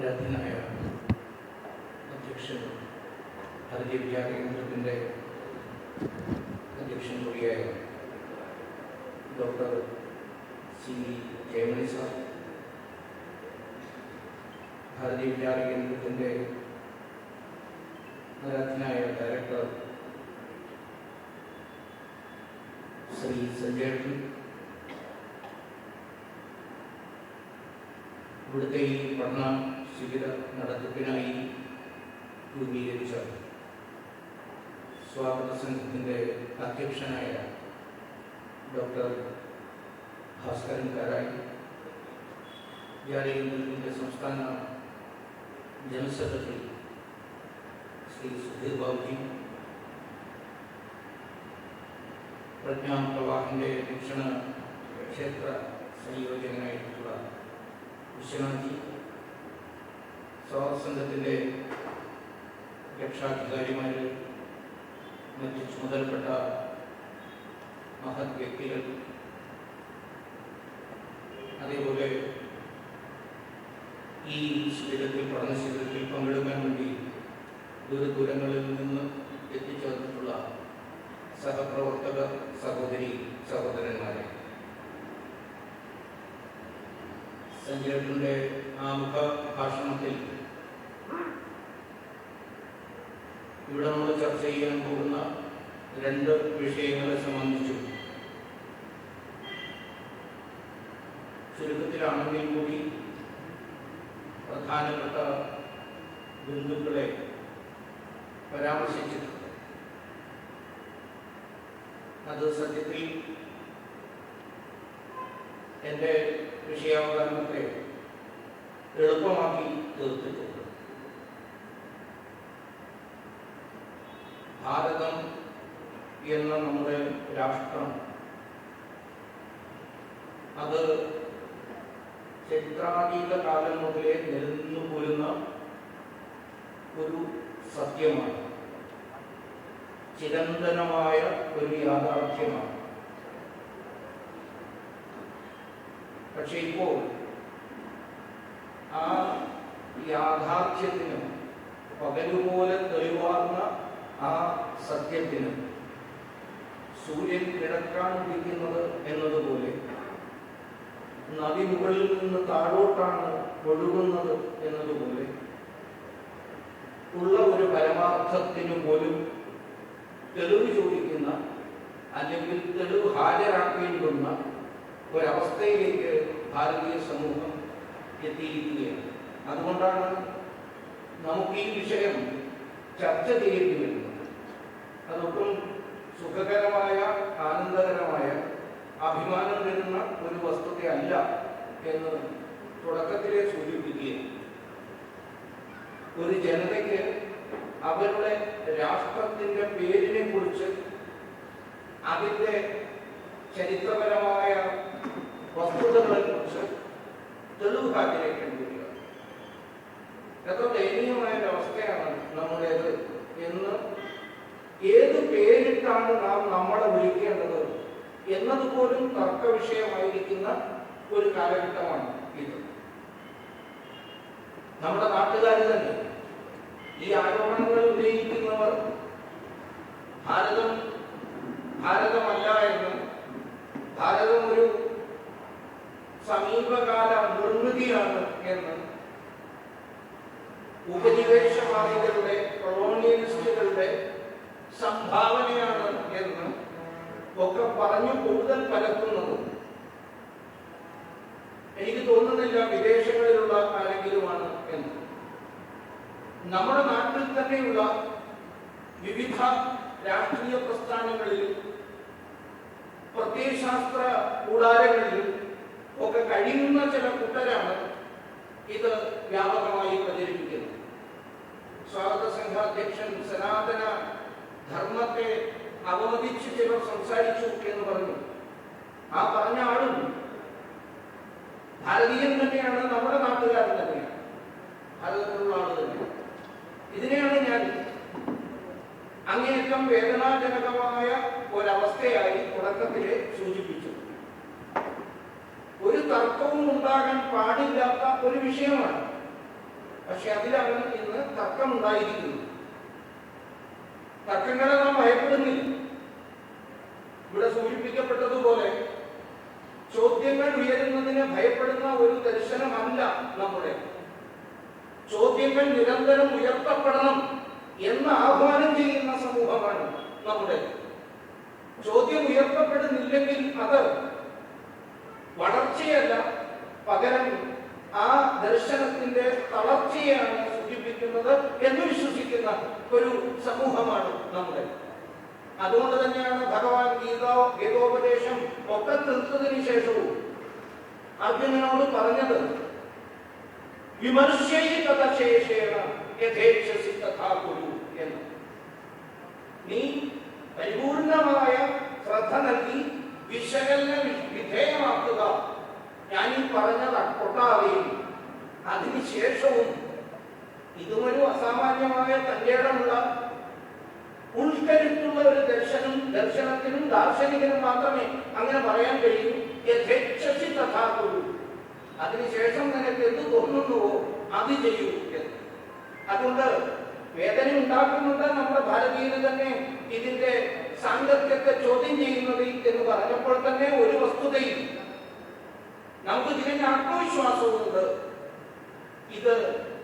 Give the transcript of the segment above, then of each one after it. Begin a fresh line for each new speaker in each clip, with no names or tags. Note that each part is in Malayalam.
ആരാധനായ അധ്യക്ഷൻ ഭാരതീയ വിദ്യാകേന്ദ്രത്തിൻ്റെ അധ്യക്ഷൻ കൂടിയായ ഡോക്ടർ സി ജയമണി സാർ, ഭാരതീയ വിദ്യാകേന്ദ്രത്തിൻ്റെ ആരാധനായ ഡയറക്ടർ ശ്രീ സഞ്ജയ്, ഇവിടുത്തെ ഈ പഠന ശിബിര നടത്തിപ്പിനായി രൂപീകരിച്ച സ്വാഗത സംഘത്തിൻ്റെ അധ്യക്ഷനായ ഡോക്ടർ ഭാസ്കരൻ കാരായി, വിദ്യാലയത്തിൻ്റെ സംസ്ഥാന ജനറൽ സെക്രട്ടറി ശ്രീ സുധീർ ബാബുജി, പ്രജ്ഞാപ്രവാഹിൻ്റെ വീക്ഷണ ക്ഷേത്ര സംയോജകനായിട്ടുള്ള വിശ്വനാഥി, സ്വാഗത സംഘത്തിൻ്റെ രക്ഷാധികാരിമാർ, മറ്റ് ചുമതലപ്പെട്ട മഹത് വ്യക്തികൾ, അതേപോലെ ഈ ശിബിരത്തിൽ പഠന ശിബിരത്തിൽ പങ്കെടുക്കാൻ വേണ്ടി ദൂരങ്ങളിൽ നിന്ന് എത്തിച്ചേർന്നിട്ടുള്ള സഹപ്രവർത്തക സഹോദരി സഹോദരന്മാരെ, സഞ്ജയന്റെ ആമുഖ ഭാഷണത്തിൽ ഇവിടെ നമ്മൾ ചർച്ച ചെയ്യാൻ പോകുന്ന രണ്ട് വിഷയങ്ങളെ സംബന്ധിച്ചു ചുരുക്കത്തിലാണെങ്കിൽ കൂടി പ്രധാനപ്പെട്ട ബിന്ദുക്കളെ പരാമർശിച്ചിട്ടുണ്ട്. അത് സത്യത്തിൽ എൻ്റെ വിഷയാവതരണത്തെ എളുപ്പമാക്കി തീർത്തിട്ടുണ്ട്. ഭാരതം എന്ന നമ്മുടെ രാഷ്ട്രം അത് ചരിത്രാതീത കാലം മുതലേ നിലനിന്നു പോരുന്ന ഒരു സത്യമാണ്, ചിരന്തനമായ ഒരു യാഥാർത്ഥ്യമാണ്. പക്ഷെ ഇപ്പോൾ ആ യാഥാർത്ഥ്യത്തിന് പകലുപോലെ തെളിവാർന്ന ആ സത്യത്തിന് സൂര്യൻ കിഴക്കാണിരിക്കുന്നത് എന്നതുപോലെ നദി മുകളിൽ നിന്ന് താഴോട്ടാണ് ഒഴുകുന്നത് എന്നതുപോലെ ഉള്ള ഒരു പരമാർത്ഥത്തിനു പോലും തെളിവ് ചോദിക്കുന്ന അല്ലെങ്കിൽ തെളിവ് ഹാജരാക്കേണ്ടുന്ന ഒരവസ്ഥയിലേക്ക് ഭാരതീയ സമൂഹം എത്തിയിരിക്കുകയാണ്. അതുകൊണ്ടാണ് നമുക്ക് ഈ വിഷയം ചർച്ച ചെയ്യേണ്ടി വരുന്നത്. അതൊട്ടും സുഖകരമായ ആനന്ദകരമായ അഭിമാനം തരുന്ന ഒരു വസ്തുതയല്ല എന്ന് തുടക്കത്തിലെ സൂചിപ്പിക്കുകയാണ്. ഒരു ജനതയ്ക്ക് അവരുടെ രാഷ്ട്രത്തിൻ്റെ പേരിനെ കുറിച്ച് അതിൻ്റെ ചരിത്രപരമായ വസ്തുതകളെ കുറിച്ച് തെളിവ് ഹാജരാക്കേണ്ടി വരിക എത്ര ദയനീയമായ ഒരവസ്ഥയാണ് നമ്മുടേത് എന്ന്, ഏത് പേരിട്ടാണ് നാം നമ്മളെ വിളിക്കേണ്ടത് എന്നതുപോലും തർക്ക വിഷയമായിരിക്കുന്ന ഒരു കാലഘട്ടമാണ് ഇത്. നമ്മുടെ നാട്ടുകാർ തന്നെ ഈ ആരോപണങ്ങൾ ഉന്നയിക്കുന്നവർ ഭാരതമല്ല എന്ന്, ഭാരതം ഒരു സമീപകാല നിർമ്മിതിയാണ് എന്ന്, ഉപനിവേശവാദികളുടെ കൊളോണിയലിസ്റ്റുകളുടെ സംഭാവനയാണ് എന്ന് ഒക്കെ പറഞ്ഞു കൂടുതൽ പരത്തുന്നതും എനിക്ക് തോന്നുന്നില്ല വിദേശങ്ങളിലുള്ള ആരെങ്കിലുമാണ് എന്ന്. നമ്മുടെ നാട്ടിൽ തന്നെയുള്ള വിവിധ രാഷ്ട്രീയ പ്രസ്ഥാനങ്ങളിലും പ്രത്യയശാസ്ത്ര കൂടാരങ്ങളിലും ഒക്കെ കഴിയുന്ന ചില കൂട്ടരാണ് ഇത് വ്യാപകമായി പ്രചരിപ്പിക്കുന്നത്. സ്വാഗത സംഘാധ്യക്ഷൻ സനാതന ധർമ്മത്തെ അവമതിച്ച് ചിലർ സംസാരിച്ചു എന്ന് പറഞ്ഞു. ആ പറഞ്ഞ ആളും ഭാരതീയൻ തന്നെയാണ്, നമ്മുടെ നാട്ടുകാരൻ തന്നെയാണ്, ഭാരതത്തിലുള്ള ആള് തന്നെയാണ്. ഇതിനെയാണ് ഞാൻ അങ്ങേയറ്റം വേദനാജനകമായ ഒരവസ്ഥയായി തുടക്കത്തിലെ സൂചിപ്പിച്ചു. ഒരു തർക്കവും ഉണ്ടാകാൻ പാടില്ലാത്ത ഒരു വിഷയമാണ്. പക്ഷെ അതിലാണ് ഇന്ന് തർക്കമുണ്ടായിരിക്കുന്നത്. തർക്കങ്ങളെ നാം ഭയപ്പെടുന്നില്ല. ഇവിടെ സൂചിപ്പിക്കപ്പെട്ടതുപോലെ ചോദ്യങ്ങൾ ഉയരുന്നതിനെ ഭയപ്പെടുന്ന ഒരു ദർശനമല്ല നമ്മുടെ. ചോദ്യങ്ങൾ നിരന്തരം ഉയർത്തപ്പെടണം എന്ന് ആഹ്വാനം ചെയ്യുന്ന സമൂഹമാണ് നമ്മുടെ. ചോദ്യം ഉയർത്തപ്പെടുന്നില്ലെങ്കിൽ അത് വളർച്ചയല്ല, പകരം ആ ദർശനത്തിന്റെ തളർച്ചയാണ് സൂചിപ്പിക്കുന്നത് എന്ന് വിശ്വസിക്കുന്ന ഒരു സമൂഹമാണ് നമ്മുടെ. അതുകൊണ്ട് തന്നെയാണ് ഭഗവാൻ ഗീതോപദേശം ഒക്കെ തീർത്തതിനു ശേഷവും അർജുനനോട് പറഞ്ഞത് വിമർശേഷേണ യഥേച്ഛസി തഥാ കുരു എന്ന്. നീ പരിപൂർണമായ ശ്രദ്ധ നൽകി വിശകലന വിധേയമാക്കുക. ഞാൻ ഈ പറഞ്ഞത് കൊട്ടാതെയും അതിനുശേഷവും ഇതുമൊരു അസാമാന്യമായ തന്റേടമുള്ള ഉൾക്കരുത്തുള്ള ഒരു ദർശനത്തിനും ദാർശനികനും മാത്രമേ അങ്ങനെ പറയാൻ കഴിയൂ. യഥേച്ഛസി തഥാ കുരു. അതിനുശേഷം നിനക്ക് എന്ത് തോന്നുന്നുവോ അത് ചെയ്യൂ എന്ന്. അതുകൊണ്ട് വേദന ഉണ്ടാക്കുന്നുണ്ട് നമ്മുടെ ഭാരതീയന് തന്നെ ഇതിന്റെ സാങ്കത്യത്തെ ചോദ്യം ചെയ്യുന്നത് എന്ന് പറഞ്ഞപ്പോൾ തന്നെ ഒരു വസ്തുതയും നമുക്ക് തികഞ്ഞ ആത്മവിശ്വാസവുമുണ്ട്. ഇത്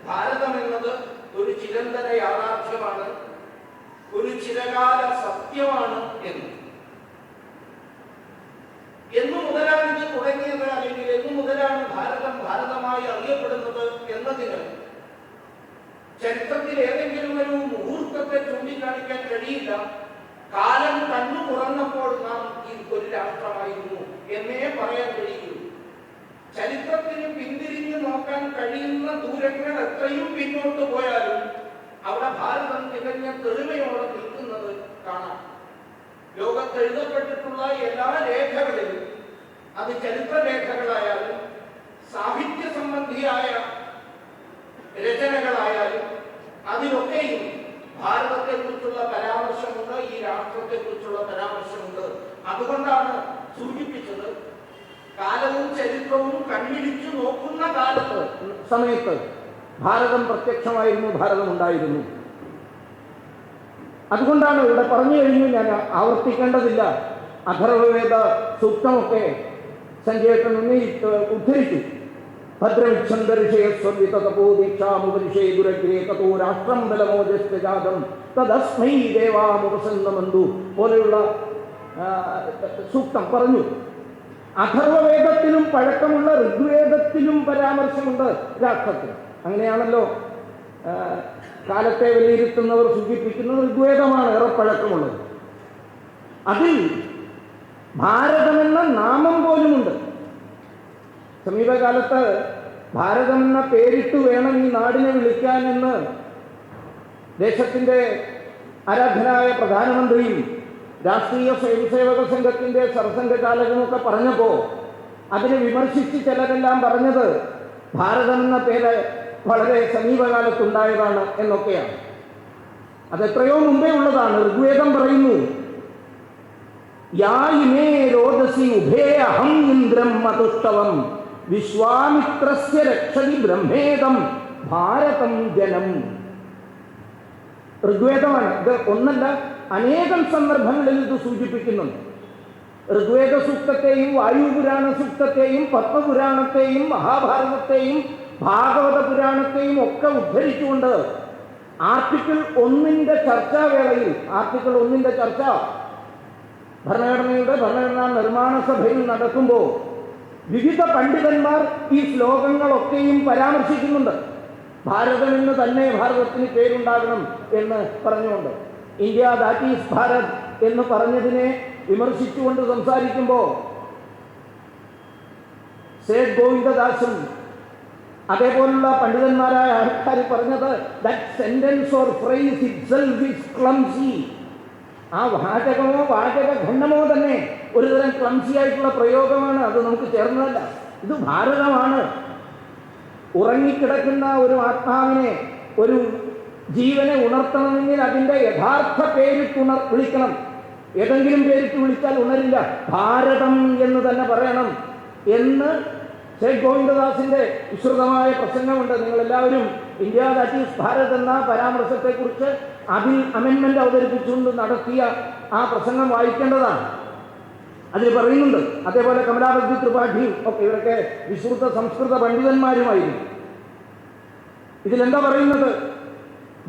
ഭാരതം എന്നത് ഒരു ചിരന്തന യാഥാർത്ഥ്യമാണ്, ഒരു ചിരകാല സത്യമാണ് എന്നു മുതലാണ് ഇത് തുടങ്ങിയത്, അല്ലെങ്കിൽ എന്നു മുതലാണ് ഭാരതം ഭാരതമായി അറിയപ്പെടുന്നത് എന്നതിന് ചരിത്രത്തിൽ ഏതെങ്കിലും ഒരു മുഹൂർത്തത്തെ ചൂണ്ടിക്കാണിക്കാൻ കഴിയില്ല. കാലം കണ്ണു തുറന്നപ്പോൾ നാം ഈ ഒരു രാഷ്ട്രമായിരുന്നു എന്നേ പറയാൻ കഴിയൂ. ചരിത്രത്തിന് പിന്തിരിഞ്ഞു നോക്കാൻ കഴിയുന്ന ദൂരങ്ങൾ എത്രയും പിന്നോട്ട് പോയാലും അവിടെ ഭാരതം തികഞ്ഞ തെളിമയോടെ നിൽക്കുന്നത് കാണാം. ലോകത്ത് എഴുതപ്പെട്ടിട്ടുള്ള എല്ലാ രേഖകളിലും, അത് ചരിത്രരേഖകളായാലും സാഹിത്യ സംബന്ധിയായ രചനകളായാലും അതിലൊക്കെയും ഭാരതത്തെ കുറിച്ചുള്ള പരാമർശമുണ്ട്, ഈ രാഷ്ട്രത്തെ കുറിച്ചുള്ള പരാമർശമുണ്ട്. അതുകൊണ്ടാണ് സൂചിപ്പിച്ചത് കാലവും ചരിത്രവും കണ്ണിടിച്ചു നോക്കുന്ന സമയത്ത് ഭാരതം പ്രത്യക്ഷമായിരുന്നു, ഭാരതം ഉണ്ടായിരുന്നു. അതുകൊണ്ടാണ് ഇവിടെ പറഞ്ഞു കഴിഞ്ഞു, ഞാൻ ആവർത്തിക്കേണ്ടതില്ല. അഥർവവേദ സൂക്തമൊക്കെ സഞ്ജയേട്ടൻ ഉദ്ധരിച്ചു. ഭദ്രവിച്ഛന്ദർഷയസ്വീതപോദീക്ഷാമുപരിഷേ ദുരഗ്രേ തോ രാഷ്ട്രം ബലമോജാതം തദസ്മൈ ദേവാമുപസന്നമന്തു പോലെയുള്ള സൂക്തം പറഞ്ഞു. അഥർവവേദത്തിലും പഴക്കമുള്ള ഋഗ്വേദത്തിലും പരാമർശമുണ്ട് രാഷ്ട്രത്തിൽ. അങ്ങനെയാണല്ലോ കാലത്തെ വിലയിരുത്തുന്നവർ സൂചിപ്പിക്കുന്നത്. ഋഗ്വേദമാണ് ഏറെ പഴക്കമുള്ളത്. അതിൽ ഭാരതമെന്ന നാമം പോലുമുണ്ട്. സമീപകാലത്ത് ഭാരതമെന്ന പേരിട്ട് വേണം ഈ നാടിനെ വിളിക്കാൻ എന്ന് ദേശത്തിന്റെ ആരാധനായ പ്രധാനമന്ത്രിയും രാഷ്ട്രീയ സ്വയംസേവക സംഘത്തിന്റെ സർസംഘചാലകനുമൊക്കെ പറഞ്ഞപ്പോ അതിനെ വിമർശിച്ച് ചിലരെല്ലാം പറഞ്ഞത് ഭാരതമെന്ന പേര് വളരെ സമീപകാലത്തുണ്ടായതാണ് എന്നൊക്കെയാണ്. അതെത്രയോ മുമ്പേ ഉള്ളതാണ്. ഋഗ്വേദം പറയുന്നു, യാ ഇമേ രോദസി ഉഭേ അഹം ഇന്ദ്രം മതുഷ്ടവം വിശ്വാമിത്രസ്യ രക്ഷതി ബ്രഹ്മേദം ഭാരതം ജനം. ഋഗ്വേദമാണ് ഇത്. ഒന്നല്ല, അനേകം സന്ദർഭങ്ങളിൽ ഇത് സൂചിപ്പിക്കുന്നുണ്ട്. ഋഗ്വേദ സൂക്തത്തെയും വായുപുരാണ സൂക്തത്തെയും പത്മപുരാണത്തെയും മഹാഭാരതത്തെയും ഭാഗവത പുരാണത്തെയും ഒക്കെ ഉദ്ധരിച്ചുകൊണ്ട് ആർട്ടിക്കിൾ 1 ചർച്ചാവേളയിൽ, ആർട്ടിക്കിൾ 1 ചർച്ച ഭരണഘടനാ നിർമ്മാണ സഭയിൽ നടക്കുമ്പോൾ വിവിധ പണ്ഡിതന്മാർ ഈ ശ്ലോകങ്ങളൊക്കെയും പരാമർശിക്കുന്നുണ്ട്. ഭാരതം എന്ന് തന്നെ ഭാരതത്തിന് പേരുണ്ടാകണം എന്ന് പറഞ്ഞുകൊണ്ട്, ഇന്ത്യ ദാറ്റ് ഈസ് ഭാരത് എന്ന് പറഞ്ഞതിനെ വിമർശിച്ചുകൊണ്ട് സംസാരിക്കുമ്പോൾ സേഠ് ഗോവിന്ദദാസും അതേപോലുള്ള പണ്ഡിതന്മാരായ ആൾക്കാർ പറഞ്ഞത് that sentence or phrase itself is clumsy. ആ വാചകമോ വാചകഖണ്ഡമോ തന്നെ ഒരുതരം ക്ലംസി ആയിട്ടുള്ള പ്രയോഗമാണ്. അത് നമുക്ക് ചേർന്നതല്ല. ഇത് ഭാരതമാണ്. ഉറങ്ങിക്കിടക്കുന്ന ഒരു ആത്മാവിനെ, ഒരു ജീവനെ ഉണർത്തണമെങ്കിൽ അതിൻ്റെ യഥാർത്ഥ പേരിട്ട് വിളിക്കണം. ഏതെങ്കിലും പേരിട്ട് വിളിച്ചാൽ ഉണരില്ല. ഭാരതം എന്ന് തന്നെ പറയണം എന്ന് ശേഖ് ഗോവിന്ദദാസിന്റെ വിശ്രുതമായ പ്രസംഗമുണ്ട്. നിങ്ങളെല്ലാവരും ഇന്ത്യ ദാറ്റ് ഈസ് ഭാരത് എന്ന പരാമർശത്തെക്കുറിച്ച് അതിൽ അമെൻമെന്റ് അവതരിപ്പിച്ചുകൊണ്ട് നടത്തിയ ആ പ്രസംഗം വായിക്കേണ്ടതാണ്. അതിൽ പറയുന്നുണ്ട്. അതേപോലെ കമലാപതി ത്രിപാഠിയും ഒക്കെ ഇവരൊക്കെ വിശ്രുത സംസ്കൃത പണ്ഡിതന്മാരുമായിരുന്നു. ഇതിലെന്താ പറയുന്നത്?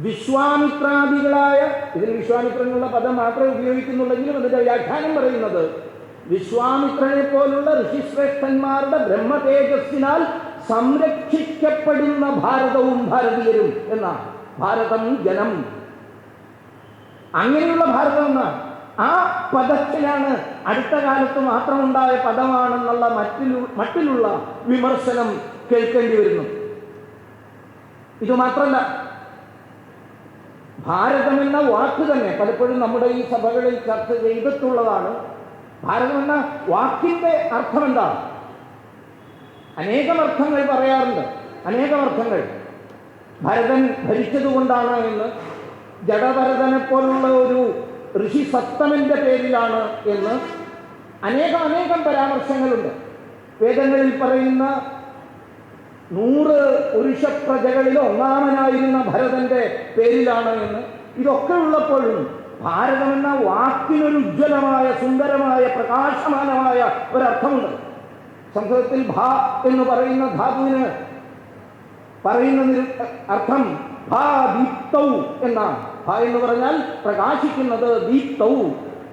വിശ്വാമിത്രാദികളായ, ഇതിൽ വിശ്വാമിത്രൻ എന്നുള്ള പദം മാത്രമേ ഉപയോഗിക്കുന്നുള്ളെങ്കിലും അതിന്റെ വ്യാഖ്യാനം പറയുന്നത് വിശ്വാമിത്രനെ പോലുള്ള ഋഷിശ്രേഷ്ഠന്മാരുടെ ബ്രഹ്മതേജസ്സിനാൽ സംരക്ഷിക്കപ്പെടുന്ന ഭാരതവും ഭാരതീയരും എന്നാണ്. ഭാരതം ജനം, അങ്ങനെയുള്ള ഭാരതം എന്നാണ്. ആ പദത്തിലാണ് അടുത്ത കാലത്ത് മാത്രമുണ്ടായ പദമാണെന്നുള്ള മറ്റിലുള്ള വിമർശനം കേൾക്കേണ്ടി വരുന്നു. ഇതുമാത്രമല്ല, ഭാരതം എന്ന വാക്ക് തന്നെ പലപ്പോഴും നമ്മുടെ ഈ സഭകളിൽ ചർച്ച ചെയ്തിട്ടുള്ളതാണ്. ഭാരതം എന്ന വാക്കിന്റെ അർത്ഥം എന്താ? അനേകം അർത്ഥങ്ങൾ പറയാറുണ്ട്. അനേകം അർത്ഥങ്ങൾ. ഭരതൻ ഭരിച്ചതുകൊണ്ടാണ് എന്ന്, ജഡഭരതനെ പോലുള്ള ഒരു ഋഷി സപ്തമന്റെ പേരിലാണ് എന്ന് അനേകം പരാമർശങ്ങളുണ്ട്. വേദങ്ങളിൽ പറയുന്ന 100 പുരുഷ പ്രജകളിൽ ഒന്നാമനായിരുന്ന ഭരതന്റെ പേരിലാണ് എന്ന്. ഇതൊക്കെ ഉള്ളപ്പോഴും ഭാരതമെന്ന വാക്കിനൊരു ഉജ്ജ്വലമായ, സുന്ദരമായ, പ്രകാശമാനമായ ഒരർത്ഥമുണ്ട്. സംസ്കൃതത്തിൽ ഭ എന്ന് പറയുന്ന ധാതുവിന് പറയുന്നതിന് അർത്ഥം ഭാ ദീപ്തൗ എന്നാണ്. ഭ എന്ന് പറഞ്ഞാൽ പ്രകാശിക്കുന്നത്, ദീപ്തൗ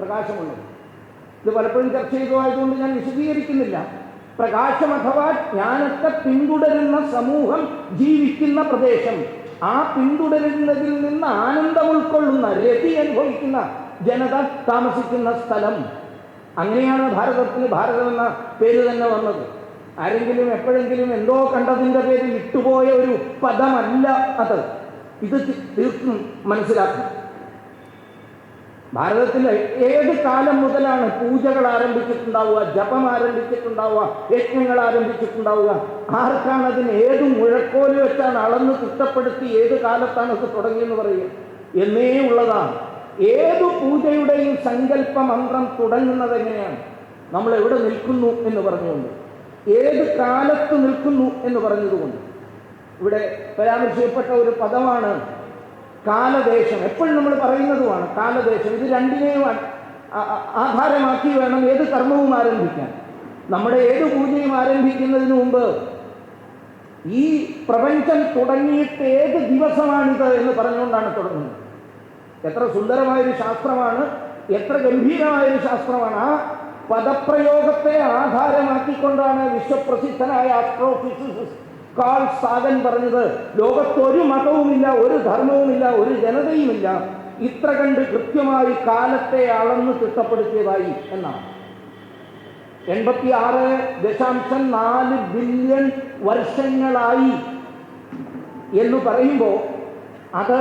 പ്രകാശമുള്ളത്. ഇത് പലപ്പോഴും ചർച്ച ചെയ്തതായതുകൊണ്ട് ഞാൻ വിശദീകരിക്കുന്നില്ല. പ്രകാശം അഥവാ ജ്ഞാനത്തെ പിന്തുടരുന്ന സമൂഹം ജീവിക്കുന്ന പ്രദേശം, ആ പിന്തുടരുന്നതിൽ നിന്ന് ആനന്ദം ഉൾക്കൊള്ളുന്ന, രതി അനുഭവിക്കുന്ന ജനത താമസിക്കുന്ന സ്ഥലം. അങ്ങനെയാണ് ഭാരതത്തിന് ഭാരതം എന്ന പേര് തന്നെ വന്നത്. ആരെങ്കിലും എപ്പോഴെങ്കിലും എന്തോ കണ്ടതിൻ്റെ പേരിൽ ഇട്ടുപോയ ഒരു പദമല്ല അത്. ഇത് തീർത്തും മനസ്സിലാക്കണം. ഭാരതത്തിൽ ഏത് കാലം മുതലാണ് പൂജകൾ ആരംഭിച്ചിട്ടുണ്ടാവുക, ജപം ആരംഭിച്ചിട്ടുണ്ടാവുക, യജ്ഞങ്ങൾ ആരംഭിച്ചിട്ടുണ്ടാവുക? ആർക്കാണ് അതിന് ഏത് മുഴക്കോല് വെച്ചാണ് അളന്ന് തിട്ടപ്പെടുത്തി ഏത് കാലത്താണ് ഇത് തുടങ്ങിയെന്ന് പറയുക? എന്നേ ഉള്ളതാണ്. ഏതു പൂജയുടെയും സങ്കല്പ മന്ത്രം തുടങ്ങുന്നത് എങ്ങനെയാണ്? നമ്മൾ എവിടെ നിൽക്കുന്നു എന്ന് പറഞ്ഞുകൊണ്ട്, ഏത് കാലത്ത് നിൽക്കുന്നു എന്ന് പറഞ്ഞതുകൊണ്ട്. ഇവിടെ പരാമർശിക്കപ്പെട്ട ഒരു പദമാണ് കാലദേശം. എപ്പോഴും നമ്മൾ പറയുന്നതുമാണ് കാലദേശം. ഇത് രണ്ടിനെയും ആധാരമാക്കി വേണം ഏത് കർമ്മവും ആരംഭിക്കാൻ. നമ്മുടെ ഏത് പൂജയും ആരംഭിക്കുന്നതിന് മുമ്പ് ഈ പ്രപഞ്ചം തുടങ്ങിയിട്ട് ഏത് ദിവസമാണിത് എന്ന് പറഞ്ഞുകൊണ്ടാണ് തുടങ്ങുന്നത്. എത്ര സുന്ദരമായൊരു ശാസ്ത്രമാണ്, എത്ര ഗംഭീരമായൊരു ശാസ്ത്രമാണ്. ആ പദപ്രയോഗത്തെ ആധാരമാക്കിക്കൊണ്ടാണ് വിശ്വപ്രസിദ്ധനായ ആസ്ട്രോഫിസിസിസ്റ്റ് കാൾ സാഗൻ പറഞ്ഞത്, ലോകത്തൊരു മതവുമില്ല, ഒരു ധർമ്മവുമില്ല, ഒരു ജനതയുമില്ല ഇത്ര കണ്ട് കൃത്യമായി കാലത്തെ അളന്ന് തിട്ടപ്പെടുത്തിയതായി എന്നാണ്. 86.4 ബില്യൺ വർഷങ്ങളായി എന്ന് പറയുമ്പോൾ അത്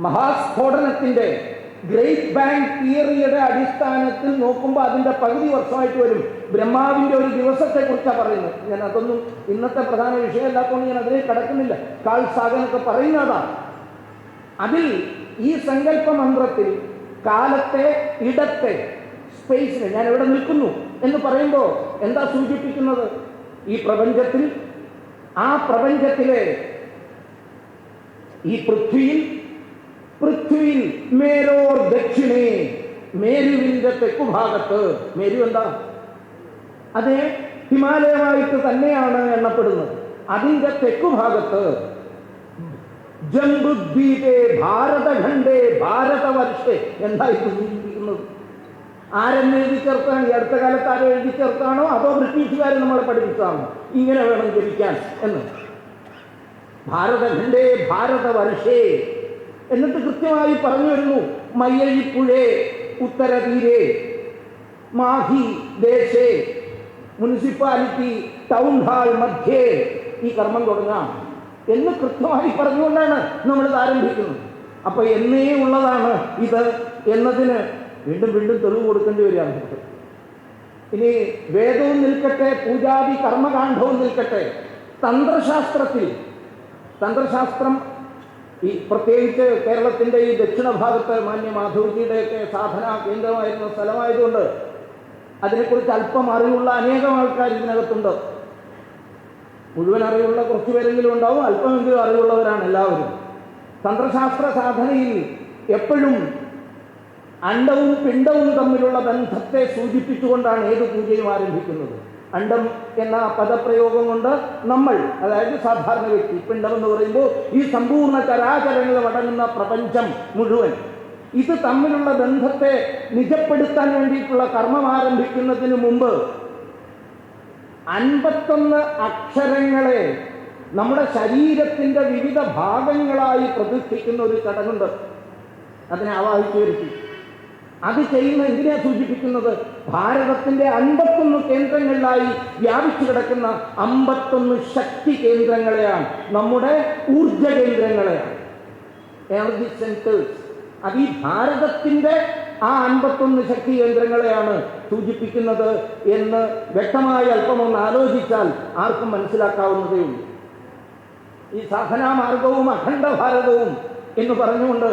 മഹാസ്ഫോടനത്തിന്റെ ഗ്രേറ്റ് ബാങ് തിയറിയുടെ അടിസ്ഥാനത്തിൽ നോക്കുമ്പോൾ അതിൻ്റെ പകുതി വർഷമായിട്ട് വരും. ബ്രഹ്മാവിൻ്റെ ഒരു ദിവസത്തെ കുറിച്ചാണ് പറയുന്നത്. ഞാൻ അതൊന്നും ഇന്നത്തെ പ്രധാന വിഷയമല്ലാത്തതുകൊണ്ട് ഞാൻ അതിലേക്ക് കടക്കുന്നില്ല. കാൾ സാഗനൊക്കെ പറയുന്നതാണ്. അതിൽ ഈ സങ്കല്പ മന്ത്രത്തിൽ കാലത്തെ, ഇടത്തെ, സ്പേസിനെ, ഞാൻ എവിടെ നിൽക്കുന്നു എന്ന് പറയുമ്പോൾ എന്താ സൂചിപ്പിക്കുന്നത്? ഈ പ്രപഞ്ചത്തിൽ, ആ പ്രപഞ്ചത്തിലെ ഈ പൃഥ്വിയിൽ മേരോർ ദക്ഷിണേ, മേരുവിന്റെ തെക്കുഭാഗത്ത്, മേരു എന്താ? അത് ഹിമാലയമായിട്ട് തന്നെയാണ് എണ്ണപ്പെടുന്നത്. അതിന്റെ തെക്കുഭാഗത്ത് ജംബുദ്വീപേ ഭാരതഖണ്ഡേ ഭാരതവർഷേ എന്തായി സൂചിപ്പിക്കുന്നത്? ആരെന്ന് എഴുതി ചേർത്താണ്? ഈ അടുത്ത കാലത്ത് ആരും എഴുതി ചേർത്താണോ അതോ ബ്രിട്ടീഷുകാർ നമ്മളെ പഠിപ്പിച്ചാണോ ഇങ്ങനെ വേണം ജപിക്കാൻ എന്ന്? ഭാരതഖണ്ഡേ ഭാരതവർഷേ എന്നിട്ട് കൃത്യമായി പറഞ്ഞു വരുന്നു. മയ്യഴിപ്പുഴേ ഉത്തരതീരേ മാഹി ദേശേ മുനിസിപ്പാലിറ്റി ടൗൺ ഹാൾ മധ്യേ ഈ കർമ്മം തുടങ്ങാം എന്ന് കൃത്യമായി പറഞ്ഞുകൊണ്ടാണ് നമ്മളിത് ആരംഭിക്കുന്നത്. അപ്പൊ എന്നേ ഉള്ളതാണ് ഇത് എന്നതിന് വീണ്ടും തെളിവ് കൊടുക്കേണ്ടി വരികയാണ്. ഇനി വേദവും നിൽക്കട്ടെ, പൂജാതി കർമ്മകാണ്ഡവും നിൽക്കട്ടെ, തന്ത്രശാസ്ത്രം ഈ പ്രത്യേകിച്ച് കേരളത്തിൻ്റെ ഈ ദക്ഷിണ ഭാഗത്ത് മാന്യ മാധവജിയുടെയൊക്കെ സാധനാ കേന്ദ്രമായിരുന്ന സ്ഥലമായതുകൊണ്ട് അതിനെക്കുറിച്ച് അല്പം അറിവുള്ള അനേകം ആൾക്കാർ ഇതിനകത്തുണ്ട്. മുഴുവൻ അറിവുള്ള കുറച്ചു പേരെങ്കിലും ഉണ്ടാവും, അല്പമെങ്കിലും അറിവുള്ളവരാണ് എല്ലാവരും. തന്ത്രശാസ്ത്ര സാധനയിൽ എപ്പോഴും അണ്ഡവും പിണ്ഡവും തമ്മിലുള്ള ബന്ധത്തെ സൂചിപ്പിച്ചുകൊണ്ടാണ് ഏത് പൂജയും ആരംഭിക്കുന്നത്. അണ്ഡം എന്ന പദപ്രയോഗം കൊണ്ട് നമ്മൾ, അതായത് സാധാരണ വ്യക്തി, പിണ്ഡം എന്ന് പറയുമ്പോൾ ഈ സമ്പൂർണ്ണ ചരാചരങ്ങളും അടങ്ങുന്ന പ്രപഞ്ചം മുഴുവൻ, ഇത് തമ്മിലുള്ള ബന്ധത്തെ നിജപ്പെടുത്താൻ വേണ്ടിയിട്ടുള്ള കർമ്മം ആരംഭിക്കുന്നതിന് മുമ്പ് 51 അക്ഷരങ്ങളെ നമ്മുടെ ശരീരത്തിൻ്റെ വിവിധ ഭാഗങ്ങളായി പ്രതിഷ്ഠിക്കുന്ന ഒരു ചടങ്ങുണ്ട്. അതിനെ ആവാഹിച്ചു വരുത്തി. അത് ചെയ്യുന്ന എന്തിനാ സൂചിപ്പിക്കുന്നത്? ഭാരതത്തിൻ്റെ 51 കേന്ദ്രങ്ങളിലായി വ്യാപിച്ചു കിടക്കുന്ന 51 ശക്തി കേന്ദ്രങ്ങളെയാണ്, നമ്മുടെ ഊർജ കേന്ദ്രങ്ങളെയാണ്, എനർജി സെന്റേഴ്സ്. അത് ഈ ഭാരതത്തിൻ്റെ ആ 51 ശക്തി കേന്ദ്രങ്ങളെയാണ് സൂചിപ്പിക്കുന്നത് എന്ന് വ്യക്തമായി അല്പമൊന്ന് ആലോചിച്ചാൽ ആർക്കും മനസ്സിലാക്കാവുന്നതേ ഉള്ളൂ. ഈ സാധനാമാർഗവും അഖണ്ഡ ഭാരതവും എന്ന് പറഞ്ഞുകൊണ്ട്